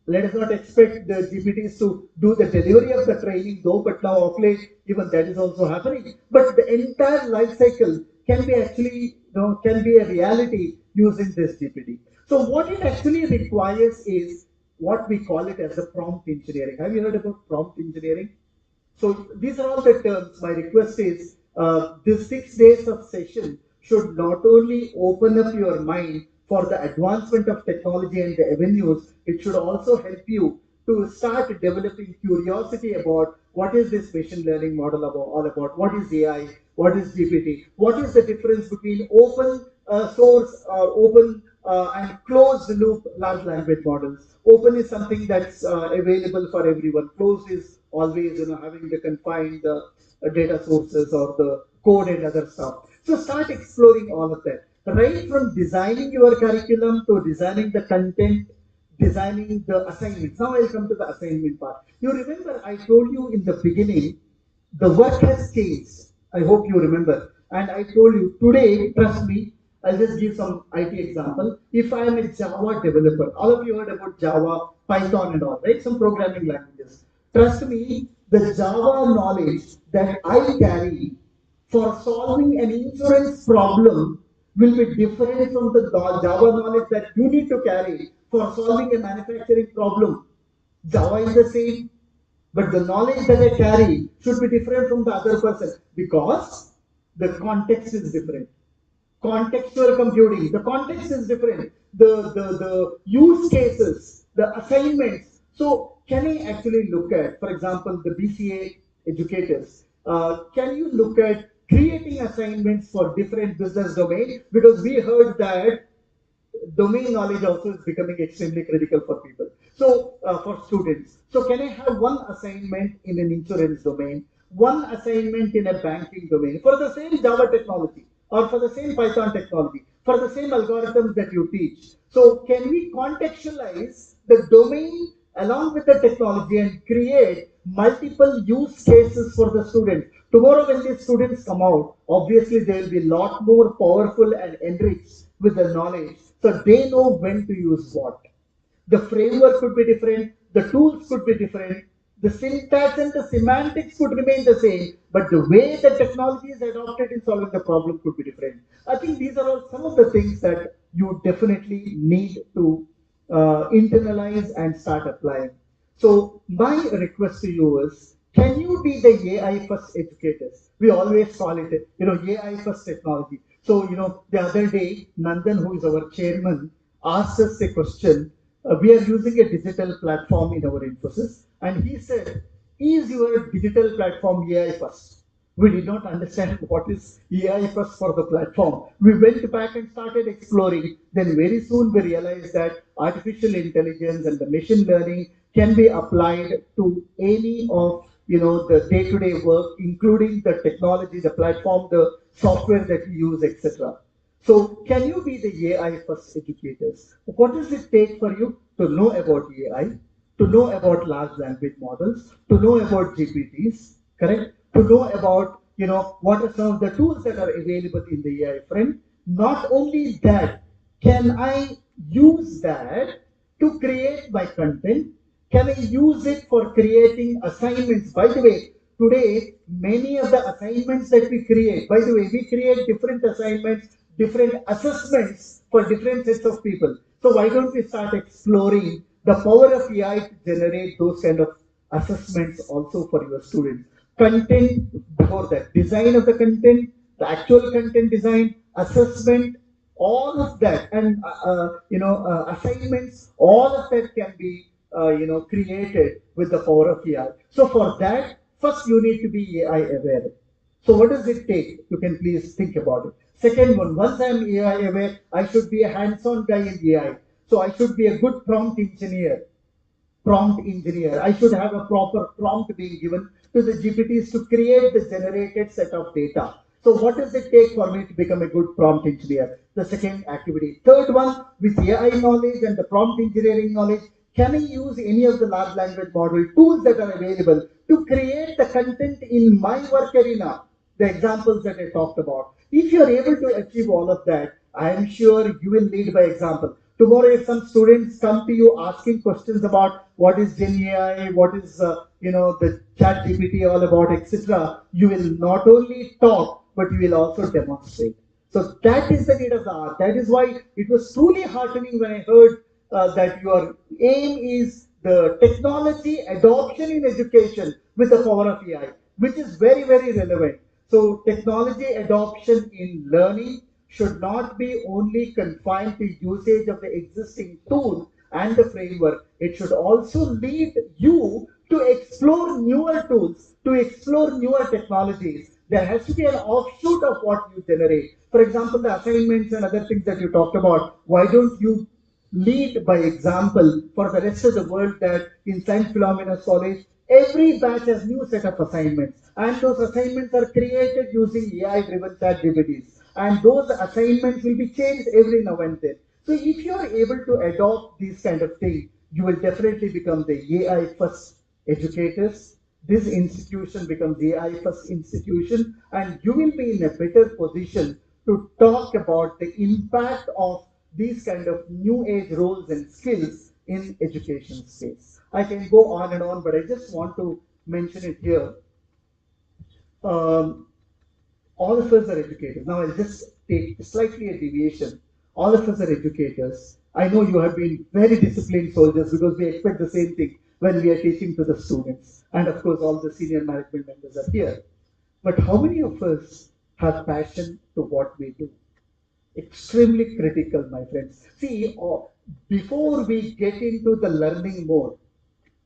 let us not expect the GPTs to do the delivery of the training, though, but now of late, even that is also happening. But the entire life cycle can be actually, can be a reality using this GPT. So what it actually requires is what we call it as a prompt engineering. Have you heard about prompt engineering? So these are all the terms. My request is this 6 days of session should not only open up your mind for the advancement of technology and the avenues, it should also help you to start developing curiosity about what is this machine learning model all about, what is AI, what is GPT, what is the difference between open source or open and closed loop large language models. Open is something that's available for everyone. Closed is always, having the confined data sources or the code and other stuff. So start exploring all of that. Right from designing your curriculum to designing the content, designing the assignments. Now I'll come to the assignment part. You remember I told you in the beginning, the work has changed. I hope you remember. And I told you today, trust me, I'll just give some IT example. If I am a Java developer, all of you heard about Java, Python and all, right? Some programming languages. Trust me, the Java knowledge that I carry for solving an insurance problem will be different from the Java knowledge that you need to carry for solving a manufacturing problem. Java is the same, but the knowledge that I carry should be different from the other person because the context is different. Contextual computing, the context is different. The use cases, the assignments. So can I actually look at, for example, the BCA educators? Can you look at creating assignments for different business domains? Because we heard that domain knowledge also is becoming extremely critical for people. So, for students. So, can I have one assignment in an insurance domain, one assignment in a banking domain for the same Java technology or for the same Python technology, for the same algorithms that you teach? So, can we contextualize the domain along with the technology and create multiple use cases for the student? Tomorrow, when these students come out, obviously they will be a lot more powerful and enriched with the knowledge. So they know when to use what. The framework could be different, the tools could be different, the syntax and the semantics could remain the same, but the way the technology is adopted in solving the problem could be different. I think these are all some of the things that you definitely need to internalize and start applying. So my request to you is, can you be the AI first educators? We always call it, AI first technology. So, the other day, Nandan, who is our chairman, asked us a question. We are using a digital platform in our Infosys, and he said, "Is your digital platform AI first?" We did not understand what is AI first for the platform. We went back and started exploring. Then very soon we realized that artificial intelligence and the machine learning can be applied to any of the day-to-day work, including the technology, the platform, the software that we use, etc. So, can you be the AI first educators? What does it take for you to know about AI, to know about large language models, to know about GPTs, correct? To know about, what are some of the tools that are available in the AI front. Not only that, can I use that to create my content? Can I use it for creating assignments? By the way, today, many of the assignments that we create, by the way, we create different assignments, different assessments for different sets of people. So why don't we start exploring the power of AI to generate those kind of assessments also for your students? Content, before that, design of the content, the actual content design, assessment, all of that, and assignments, all of that can be created with the power of AI. So for that, first you need to be AI aware. So what does it take? You can please think about it. Second one, once I am AI aware, I should be a hands-on guy in AI. So I should be a good prompt engineer. I should have a proper prompt being given to the GPTs to create the generated set of data. So what does it take for me to become a good prompt engineer? The second activity. Third one, with AI knowledge and the prompt engineering knowledge, can I use any of the large language model tools that are available to create the content in my work arena? The examples that I talked about. If you are able to achieve all of that, I am sure you will lead by example. Tomorrow, if some students come to you asking questions about what is Gen AI, what is the Chat GPT all about, etc., you will not only talk but you will also demonstrate. So that is the need of the art. That is why it was truly heartening when I heard that your aim is the technology adoption in education with the power of AI, which is very, very relevant. So technology adoption in learning should not be only confined to usage of the existing tool and the framework. It should also lead you to explore newer tools, to explore newer technologies. There has to be an offshoot of what you generate. For example, the assignments and other things that you talked about. Why don't you lead by example for the rest of the world that in St. Philomena's College, every batch has new set of assignments, and those assignments are created using AI-driven chat GPTs, and those assignments will be changed every now and then. So if you are able to adopt these kind of things, you will definitely become the AI first educators. This institution becomes the AI first institution, and you will be in a better position to talk about the impact of these kind of new age roles and skills in education space. I can go on and on, but I just want to mention it here. Um, all of us are educators. Now I'll just take slightly a deviation. All of us are educators. I know you have been very disciplined soldiers because we expect the same thing when we are teaching to the students. And of course, all the senior management members are here. But how many of us have passion to what we do? Extremely critical, my friends. See, before we get into the learning mode,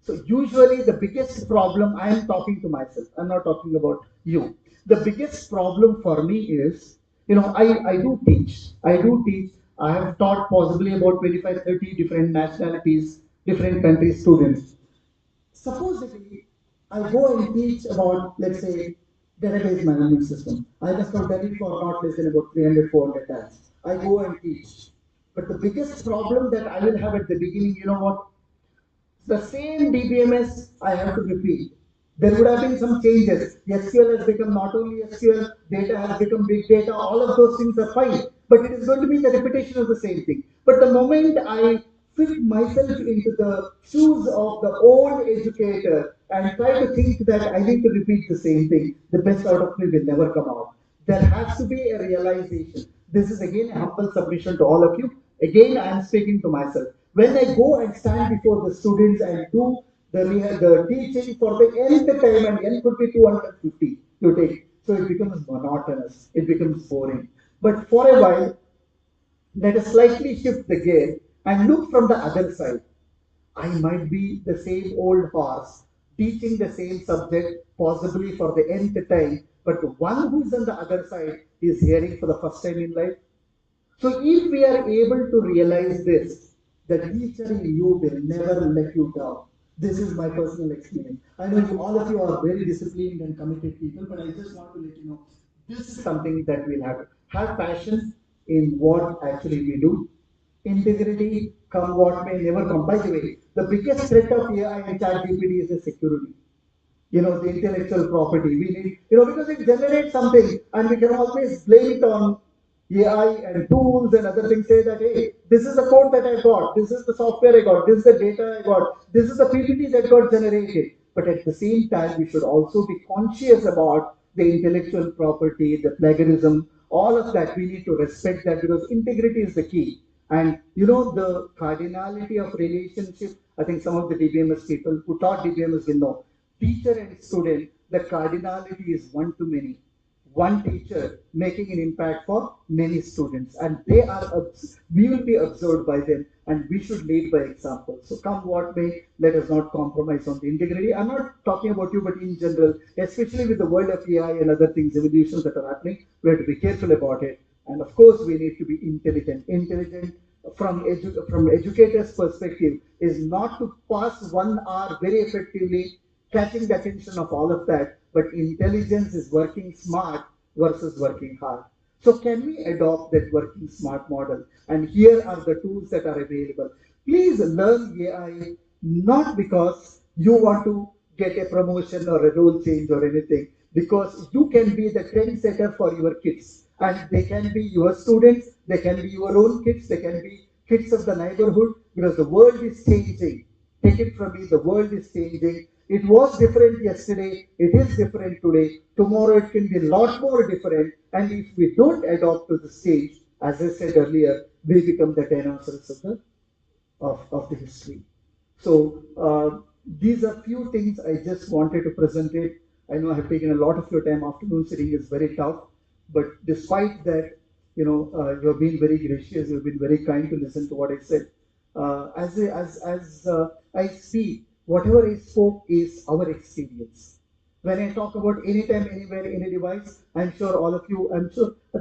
so usually the biggest problem, I am talking to myself, I'm not talking about you. The biggest problem for me is, I do teach. I do teach. I have taught possibly about 25, 30 different nationalities, different countries students. Supposedly, I go and teach about, let's say, database management system. I must have done it for not less than about 300, 400 times. I go and teach. But the biggest problem that I will have at the beginning, you know what? The same DBMS I have to repeat. There would have been some changes. SQL has become not only SQL, data has become big data, all of those things are fine. But it is going to be the repetition of the same thing. But the moment I fit myself into the shoes of the old educator and try to think that I need to repeat the same thing, the best out of me will never come out. There has to be a realization. This is again a humble submission to all of you. Again, I am speaking to myself. When I go and stand before the students and do the teaching for the nth time, and n could be 250 you take, so it becomes monotonous, it becomes boring. But for a while, let us slightly shift the gear and look from the other side. I might be the same old horse teaching the same subject, possibly for the nth time, but the one who's on the other side is hearing for the first time in life. So if we are able to realize this, the teacher in you will never let you down. This is my personal experience. I know you, all of you are very disciplined and committed people, but I just want to let you know this is something that we'll have passion in what actually we do. Integrity, come what may, never come. By the way, the biggest threat of AI and ChatGPT is the security, the intellectual property. We need, because it generates something and we can always blame it on AI and tools and other things. Say that, hey, this is the code that I got, this is the software I got, this is the data I got, this is the PPT that got generated. But at the same time, we should also be conscious about the intellectual property, the plagiarism, all of that. We need to respect that because integrity is the key. And the cardinality of relationship, I think some of the DBMS people who taught DBMS will know. Teacher and student, the cardinality is one to many. One teacher making an impact for many students, and we will be observed by them, and we should lead by example. So come what may, let us not compromise on the integrity. I'm not talking about you, but in general, especially with the world of AI and other things, evolutions that are happening, we have to be careful about it. And of course, we need to be intelligent. Intelligent from educators' perspective is not to pass 1 hour very effectively, catching the attention of all of that, but intelligence is working smart versus working hard. So can we adopt that working smart model? And here are the tools that are available. Please learn AI not because you want to get a promotion or a role change or anything, because you can be the trendsetter for your kids. And they can be your students, they can be your own kids, they can be kids of the neighborhood, because the world is changing. Take it from me, the world is changing. It was different yesterday, it is different today. Tomorrow it can be a lot more different. And if we don't adopt to the stage, as I said earlier, we become the dinosaurs of the history. So these are few things I just wanted to present it. I know I have taken a lot of your time. Afternoon sitting is very tough, but despite that, you have been very gracious. You've been very kind to listen to what I said. As I speak, whatever I spoke is our experience. When I talk about anytime, anywhere, any device, I'm sure all of you, I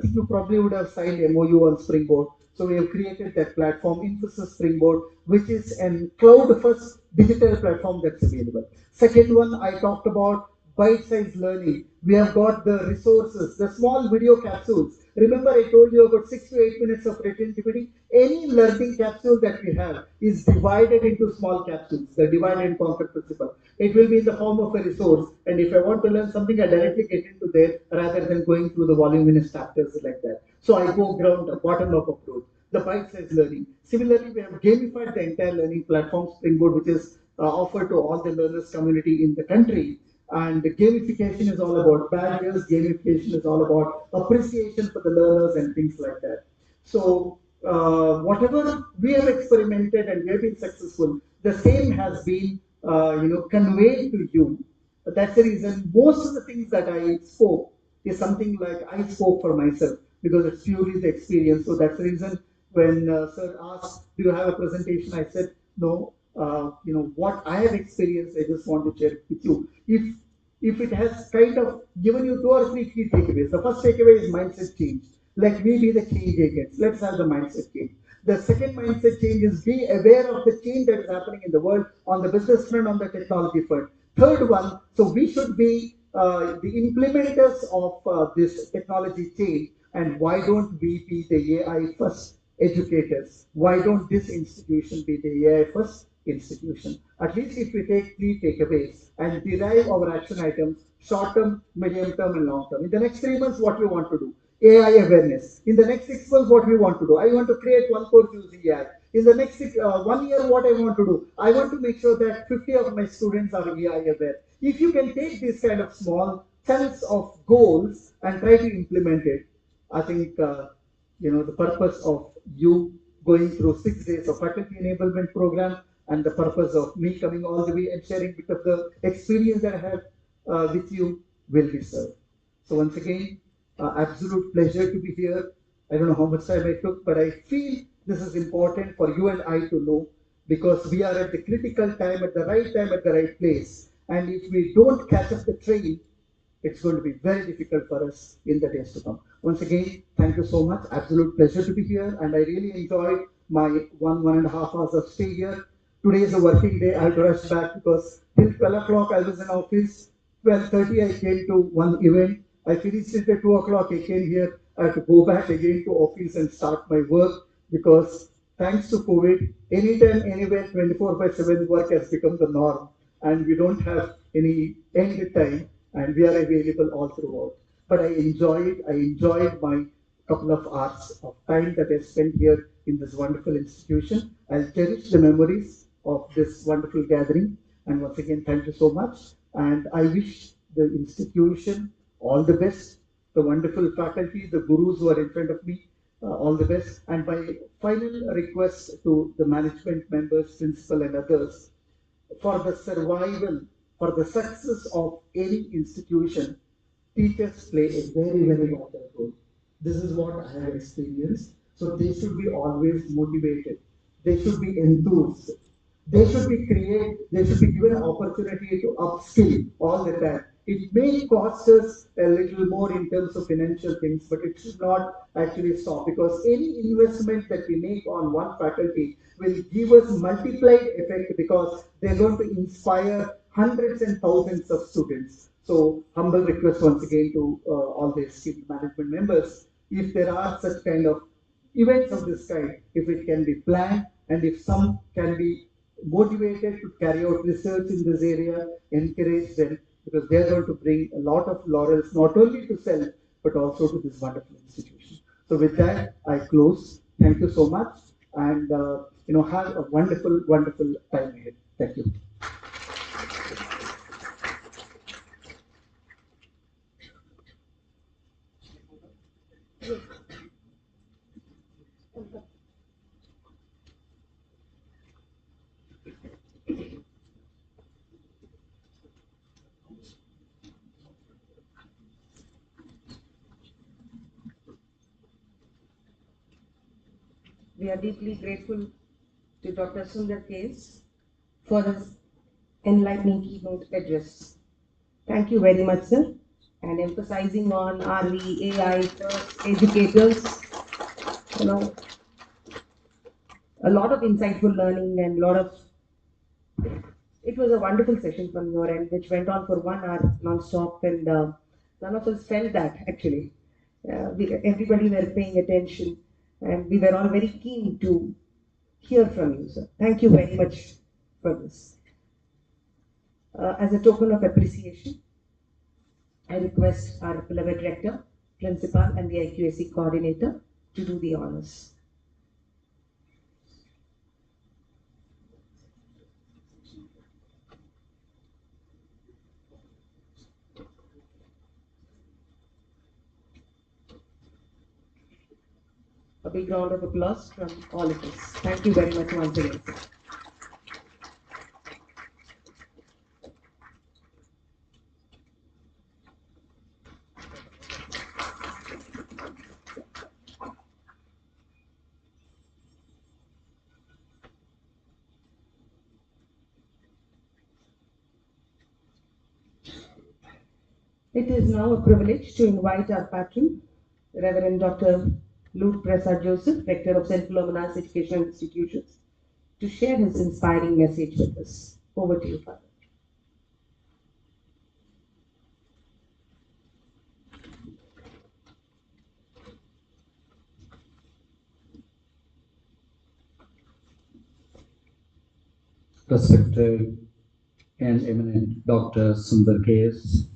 think you probably would have signed MOU on Springboard. So we have created that platform, Infosys Springboard, which is a cloud-first digital platform that's available. Second one, I talked about bite-sized learning. We have got the resources, the small video capsules. Remember, I told you about 6 to 8 minutes of retentivity. Any learning capsule that we have is divided into small capsules, the divide and conquer principle. It will be in the form of a resource, and if I want to learn something, I directly get into there rather than going through the voluminous chapters like that. So I go ground bottom up approach, the bite-sized learning. Similarly, we have gamified the entire learning platform Springboard, which is offered to all the learners community in the country. And the gamification is all about badges, gamification is all about appreciation for the learners and things like that. So whatever we have experimented and we have been successful, the same has been conveyed to you. That's the reason most of the things that I spoke is something like I spoke for myself because it's purely the experience. So that's the reason when Sir asked, "Do you have a presentation?" I said, "No. What I have experienced, I just want to share it with you. If it has kind of given you 2 or 3 key takeaways, the first takeaway is mindset change. Let me be the change agents. Let's have the mindset change. The second mindset change is be aware of the change that is happening in the world on the business front, on the technology front. Third one, so we should be the implementers of this technology change. And why don't we be the AI first educators? Why don't this institution be the AI first institution? At least if we take 3 takeaways and derive our action items, short term, medium term, and long term. In the next 3 months, what we want to do? AI awareness. In the next 6 months, what we want to do? I want to create one course using AI. In the next 1 year, what I want to do? I want to make sure that 50 of my students are AI aware. If you can take these kind of small chunks of goals and try to implement it, I think the purpose of you going through 6 days of faculty enablement program and the purpose of me coming all the way and sharing bit of the experience that I have with you will be served. So once again, absolute pleasure to be here. I don't know how much time I took, but I feel this is important for you and I to know because we are at the critical time, at the right time, at the right place. And if we don't catch up the train, it's going to be very difficult for us in the days to come. Once again, thank you so much. Absolute pleasure to be here, and I really enjoyed my 1.5 hours of stay here. Today is a working day. I had to rush back because till 12 o'clock I was in office. 12:30 I came to one event. I finished it at 2 o'clock. I came here. I had to go back again to office and start my work because thanks to COVID, anytime, anywhere, 24 by 7 work has become the norm, and we don't have any end time and we are available all throughout. But I enjoyed my couple of hours of time that I spent here in this wonderful institution. I'll cherish the memories of this wonderful gathering. And once again, thank you so much. And I wish the institution all the best, the wonderful faculty, the gurus who are in front of me, all the best. And my final request to the management members, principal, and others for the survival, for the success of any institution, teachers play a very, very important role. This is what I have experienced. So they should be always motivated. They should be enthused. They should be given an opportunity to upskill all the time. It may cost us a little more in terms of financial things, but it should not actually stop because any investment that we make on one faculty will give us multiplied effect because they're going to inspire hundreds and thousands of students. So humble request once again to all the esteemed management members, if there are such kind of events of this kind, if it can be planned and if some can be motivated to carry out research in this area, encourage them because they are going to bring a lot of laurels not only to self but also to this wonderful institution. So with that, I close. Thank you so much, and have a wonderful, wonderful time ahead. Thank you. We are deeply grateful to Dr. Sundar Case for his enlightening keynote address. Thank you very much, sir. And emphasizing on are we AI first educators, you know, a lot of insightful learning and a lot of it was a wonderful session from your end, which went on for 1 hour non-stop, and none of us felt that actually. Everybody were paying attention, and we were all very keen to hear from you, sir. Thank you very much for this. As a token of appreciation, I request our beloved rector, principal, and the IQAC coordinator to do the honors. A big round of applause from all of us. Thank you very much once again. It is now a privilege to invite our patron, Reverend Dr. Luke Prasad Joseph, Rector of St. Philomena's Educational Institutions, to share his inspiring message with us. Over to you, Father. Respected and eminent Dr. Sundar K.S.,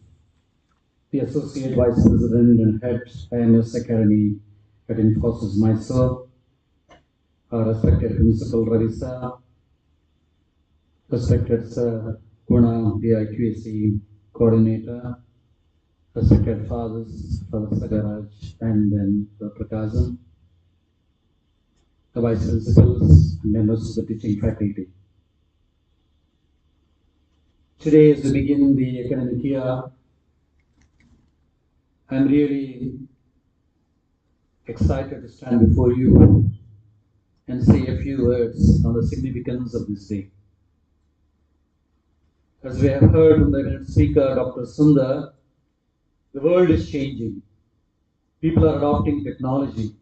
the Associate Vice President and Head IMS Academy at Infosys Mysore, our respected Principal Ravisa, respected Sir Guna, the IQAC Coordinator, respected Fathers, Father Sagaraj, and then the Prakazam, the Vice Principals, and members of the teaching faculty. Today, as we begin the academic year, I'm really excited to stand before you and say a few words on the significance of this day. As we have heard from the eminent speaker, Dr. Sundar, the world is changing. People are adopting technology,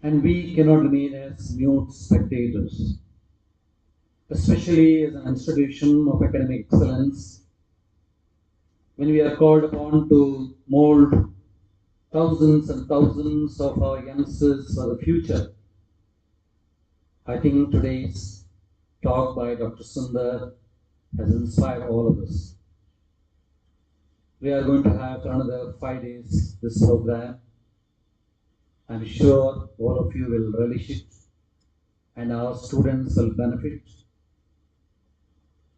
and we cannot remain as mute spectators, especially as an institution of academic excellence, when we are called upon to mold thousands and thousands of our youngsters for the future. I think today's talk by Dr. Sundar has inspired all of us. We are going to have for another 5 days this program. I'm sure all of you will relish it, and our students will benefit.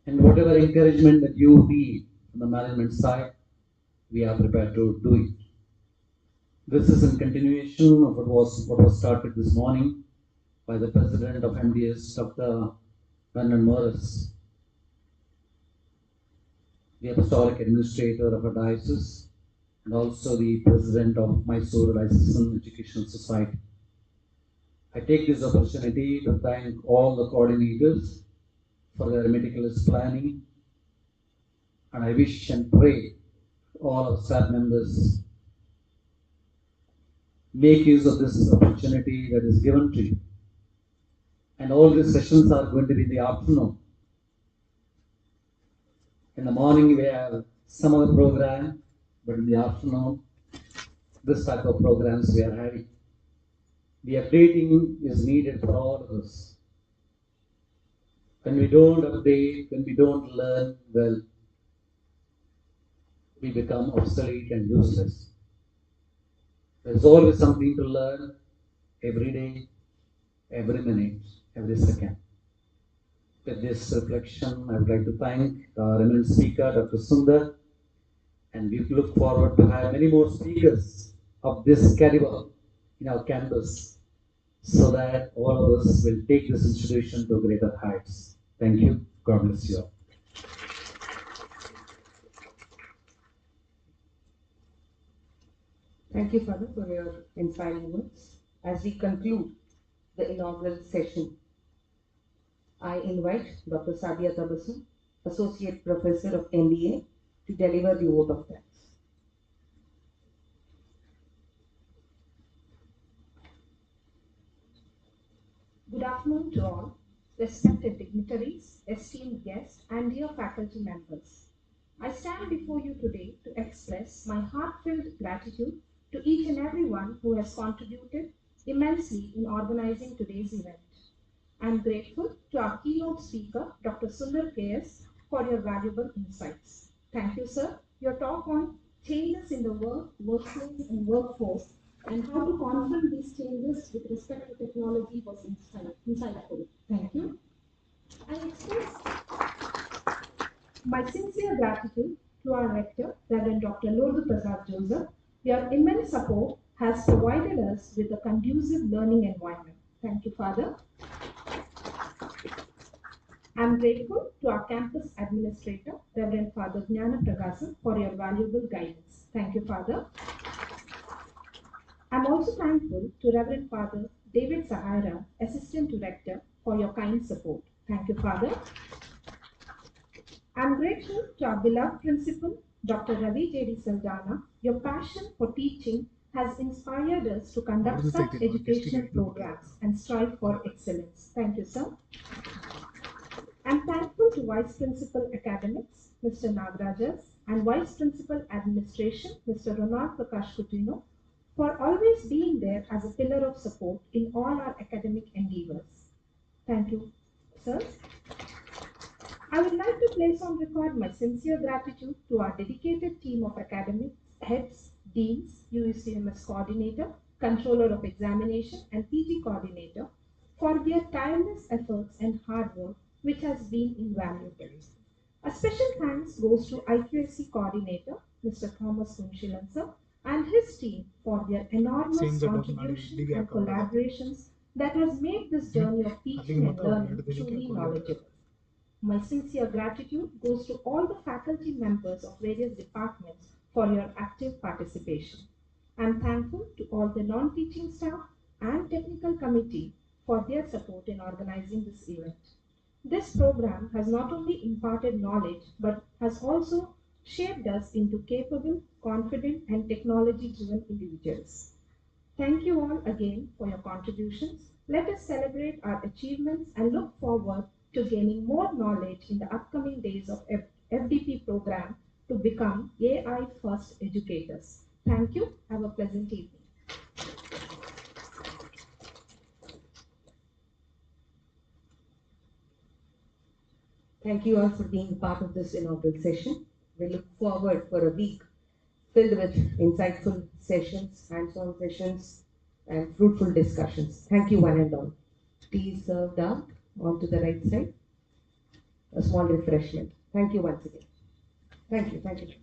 And whatever encouragement that you need from the management side, we are prepared to do it. This is in continuation of what was started this morning by the President of MDS, Dr. Vernon Morris, the Apostolic Administrator of our diocese, and also the President of Mysore Diocesan Educational Society. I take this opportunity to thank all the coordinators for their meticulous planning, and I wish and pray all our staff members make use of this opportunity that is given to you. And all these sessions are going to be in the afternoon. In the morning we have some other program, but in the afternoon, this type of programs we are having. The updating is needed for all of us. When we don't update, when we don't learn, well, we become obsolete and useless. There's always something to learn every day, every minute, every second. With this reflection, I would like to thank our eminent speaker, Dr. Sundar, and we look forward to have many more speakers of this caliber in our campus, so that all of us will take this institution to greater heights. Thank you. God bless you all. Thank you, Father, for your inspiring words. As we conclude the inaugural session, I invite Dr. Sadia Tabassum, Associate Professor of MBA, to deliver the vote of thanks. Good afternoon to all, respected dignitaries, esteemed guests, and dear faculty members. I stand before you today to express my heartfelt gratitude to each and everyone who has contributed immensely in organizing today's event. I am grateful to our keynote speaker, Dr. Sundar KS, for your valuable insights. Thank you, sir. Your talk on changes in the workplace and workforce and how to confront these changes with respect to technology was insightful. Thank you. I express my sincere gratitude to our rector, Reverend Dr. Lurdu Prasad Joseph. Your immense support has provided us with a conducive learning environment. Thank you, Father. I am grateful to our campus administrator, Reverend Father Jnana Prakasam, for your valuable guidance. Thank you, Father. I am also thankful to Reverend Father David Sahara, Assistant Director, for your kind support. Thank you, Father. I am grateful to our beloved Principal, Dr. Ravi J.D. Saldana. Your passion for teaching has inspired us to conduct such educational programs and strive for excellence. Thank you, sir. I am thankful to Vice Principal Academics, Mr. Nagarajas, and Vice Principal Administration, Mr. Ronald Prakash Coutinho, for always being there as a pillar of support in all our academic endeavors. Thank you, sir. I would like to place on record my sincere gratitude to our dedicated team of academic heads, deans, UECMS coordinator, controller of examination, and PG coordinator for their tireless efforts and hard work, which has been invaluable. A special thanks goes to IQAC coordinator, Mr. Thomas Kunshilan, and his team for their enormous contribution and collaborations that has made this journey of teaching and learning truly knowledgeable. My sincere gratitude goes to all the faculty members of various departments for your active participation. I am thankful to all the non-teaching staff and technical committee for their support in organizing this event. This program has not only imparted knowledge but has also shaped us into capable, confident, and technology-driven individuals. Thank you all again for your contributions. Let us celebrate our achievements and look forward to gaining more knowledge in the upcoming days of FDP program to become AI first educators. Thank you. Have a pleasant evening. Thank you all for being part of this inaugural session. We look forward for a week filled with insightful sessions, hands-on sessions, and fruitful discussions. Thank you one and all. Tea is served out on to the right side. A small refreshment. Thank you once again. Thank you. Thank you.